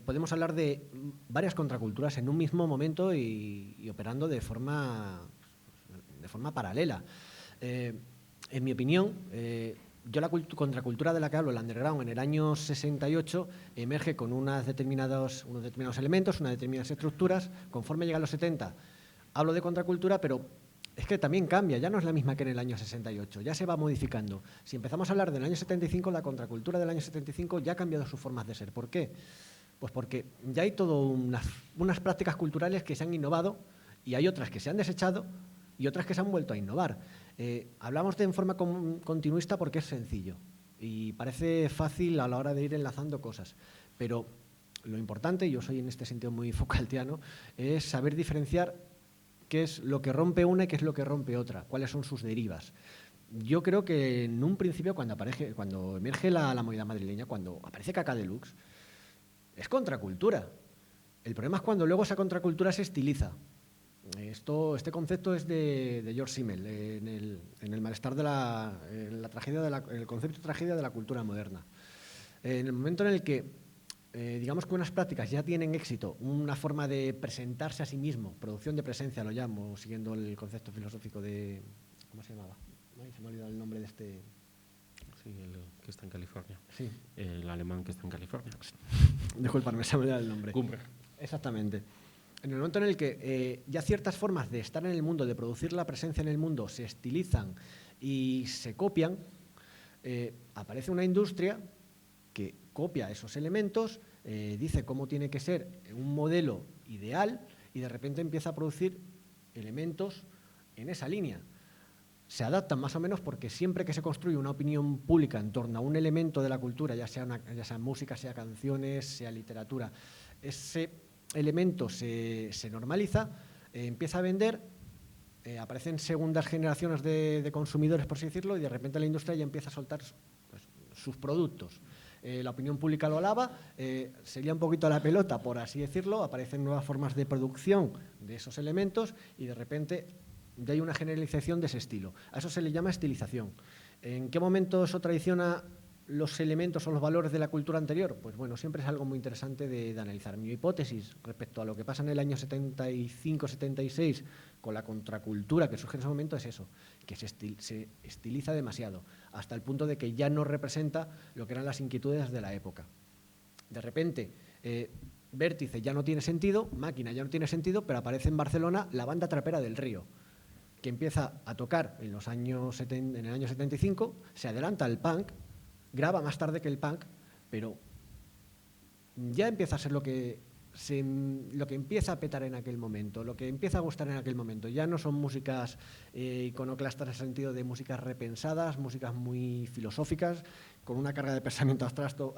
Podemos hablar de varias contraculturas en un mismo momento y operando de forma paralela. En mi opinión, yo la contracultura de la que hablo, el underground, en el año 68, emerge con unos determinados elementos, unas determinadas estructuras. Conforme llega a los 70, hablo de contracultura, pero es que también cambia, ya no es la misma que en el año 68, ya se va modificando. Si empezamos a hablar del año 75, la contracultura del año 75 ya ha cambiado sus formas de ser. ¿Por qué? Pues porque ya hay todo unas prácticas culturales que se han innovado y hay otras que se han desechado y otras que se han vuelto a innovar. Hablamos de en forma continuista porque es sencillo y parece fácil a la hora de ir enlazando cosas, pero lo importante, yo soy en este sentido muy Foucaultiano, es saber diferenciar qué es lo que rompe una y qué es lo que rompe otra, cuáles son sus derivas. Yo creo que en un principio, cuando emerge la movida madrileña, cuando aparece Cacá Deluxe, es contracultura. El problema es cuando luego esa contracultura se estiliza. Este concepto es de George Simmel, en el malestar en el concepto de tragedia de la cultura moderna. En el momento en el que, digamos que unas prácticas ya tienen éxito, una forma de presentarse a sí mismo, producción de presencia lo llamo, siguiendo el concepto filosófico de... ¿Cómo se llamaba? Ay, se me ha olvidado el nombre de este... Sí, el que está en California. Sí. El alemán que está en California. Disculpadme, se me ha olvidado el nombre. Cumbre. Exactamente. En el momento en el que ya ciertas formas de estar en el mundo, de producir la presencia en el mundo, se estilizan y se copian, aparece una industria que copia esos elementos, dice cómo tiene que ser un modelo ideal y de repente empieza a producir elementos en esa línea. Se adaptan más o menos porque siempre que se construye una opinión pública en torno a un elemento de la cultura, ya sea música, sea canciones, sea literatura, ese elemento se normaliza, empieza a vender, aparecen segundas generaciones de consumidores, por así decirlo, y de repente la industria ya empieza a soltar sus productos. La opinión pública lo alaba, sería un poquito la pelota, por así decirlo, aparecen nuevas formas de producción de esos elementos y de repente ya hay una generalización de ese estilo. A eso se le llama estilización. ¿En qué momento eso traiciona los elementos o los valores de la cultura anterior? Pues bueno, siempre es algo muy interesante de analizar. Mi hipótesis respecto a lo que pasa en el año 75-76 con la contracultura que surge en ese momento es eso, que se estiliza demasiado, hasta el punto de que ya no representa lo que eran las inquietudes de la época. De repente, Vértice ya no tiene sentido, Máquina ya no tiene sentido, pero aparece en Barcelona la banda trapera del Río, que empieza a tocar en el año 75, se adelanta al punk, graba más tarde que el punk, pero ya empieza a ser lo que empieza a petar en aquel momento, lo que empieza a gustar en aquel momento. Ya no son músicas iconoclastas en el sentido de músicas repensadas, músicas muy filosóficas, con una carga de pensamiento abstracto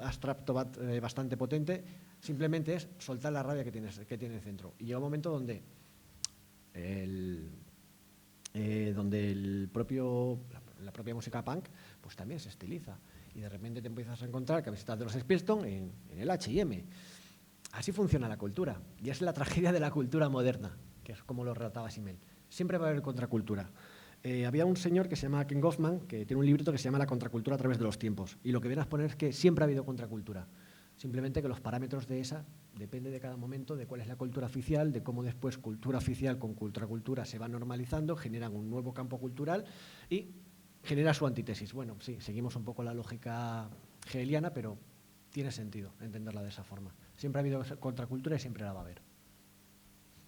bastante potente. Simplemente es soltar la rabia que tiene el centro. Y llega un momento donde la propia música punk pues también se estiliza. Y de repente te empiezas a encontrar camisetas de los Spearstone en el H&M. Así funciona la cultura. Y es la tragedia de la cultura moderna, que es como lo relataba Simmel. Siempre va a haber contracultura. Había un señor que se llama Ken Goffman, que tiene un librito que se llama La contracultura a través de los tiempos. Y lo que viene a exponer es que siempre ha habido contracultura. Simplemente que los parámetros de esa depende de cada momento, de cuál es la cultura oficial, de cómo después cultura oficial con contracultura se va normalizando, generan un nuevo campo cultural y genera su antítesis. Bueno, sí, seguimos un poco la lógica hegeliana, pero tiene sentido entenderla de esa forma. Siempre ha habido contracultura y siempre la va a haber.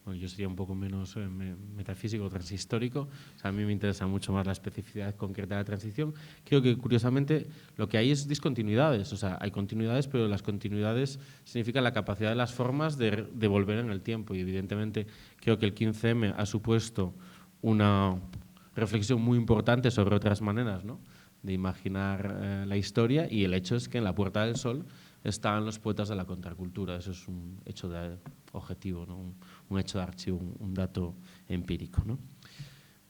Bueno, yo sería un poco menos metafísico, transhistórico. O sea, a mí me interesa mucho más la especificidad concreta de la transición. Creo que, curiosamente, lo que hay es discontinuidades. O sea, hay continuidades, pero las continuidades significan la capacidad de las formas de volver en el tiempo. Y, evidentemente, creo que el 15M ha supuesto una reflexión muy importante sobre otras maneras, ¿no?, de imaginar la historia, y el hecho es que en la Puerta del Sol están los poetas de la contracultura. Eso es un hecho objetivo, ¿no?, un hecho de archivo, un dato empírico, ¿no?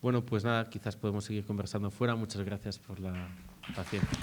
Bueno, pues nada, quizás podemos seguir conversando fuera. Muchas gracias por la paciencia.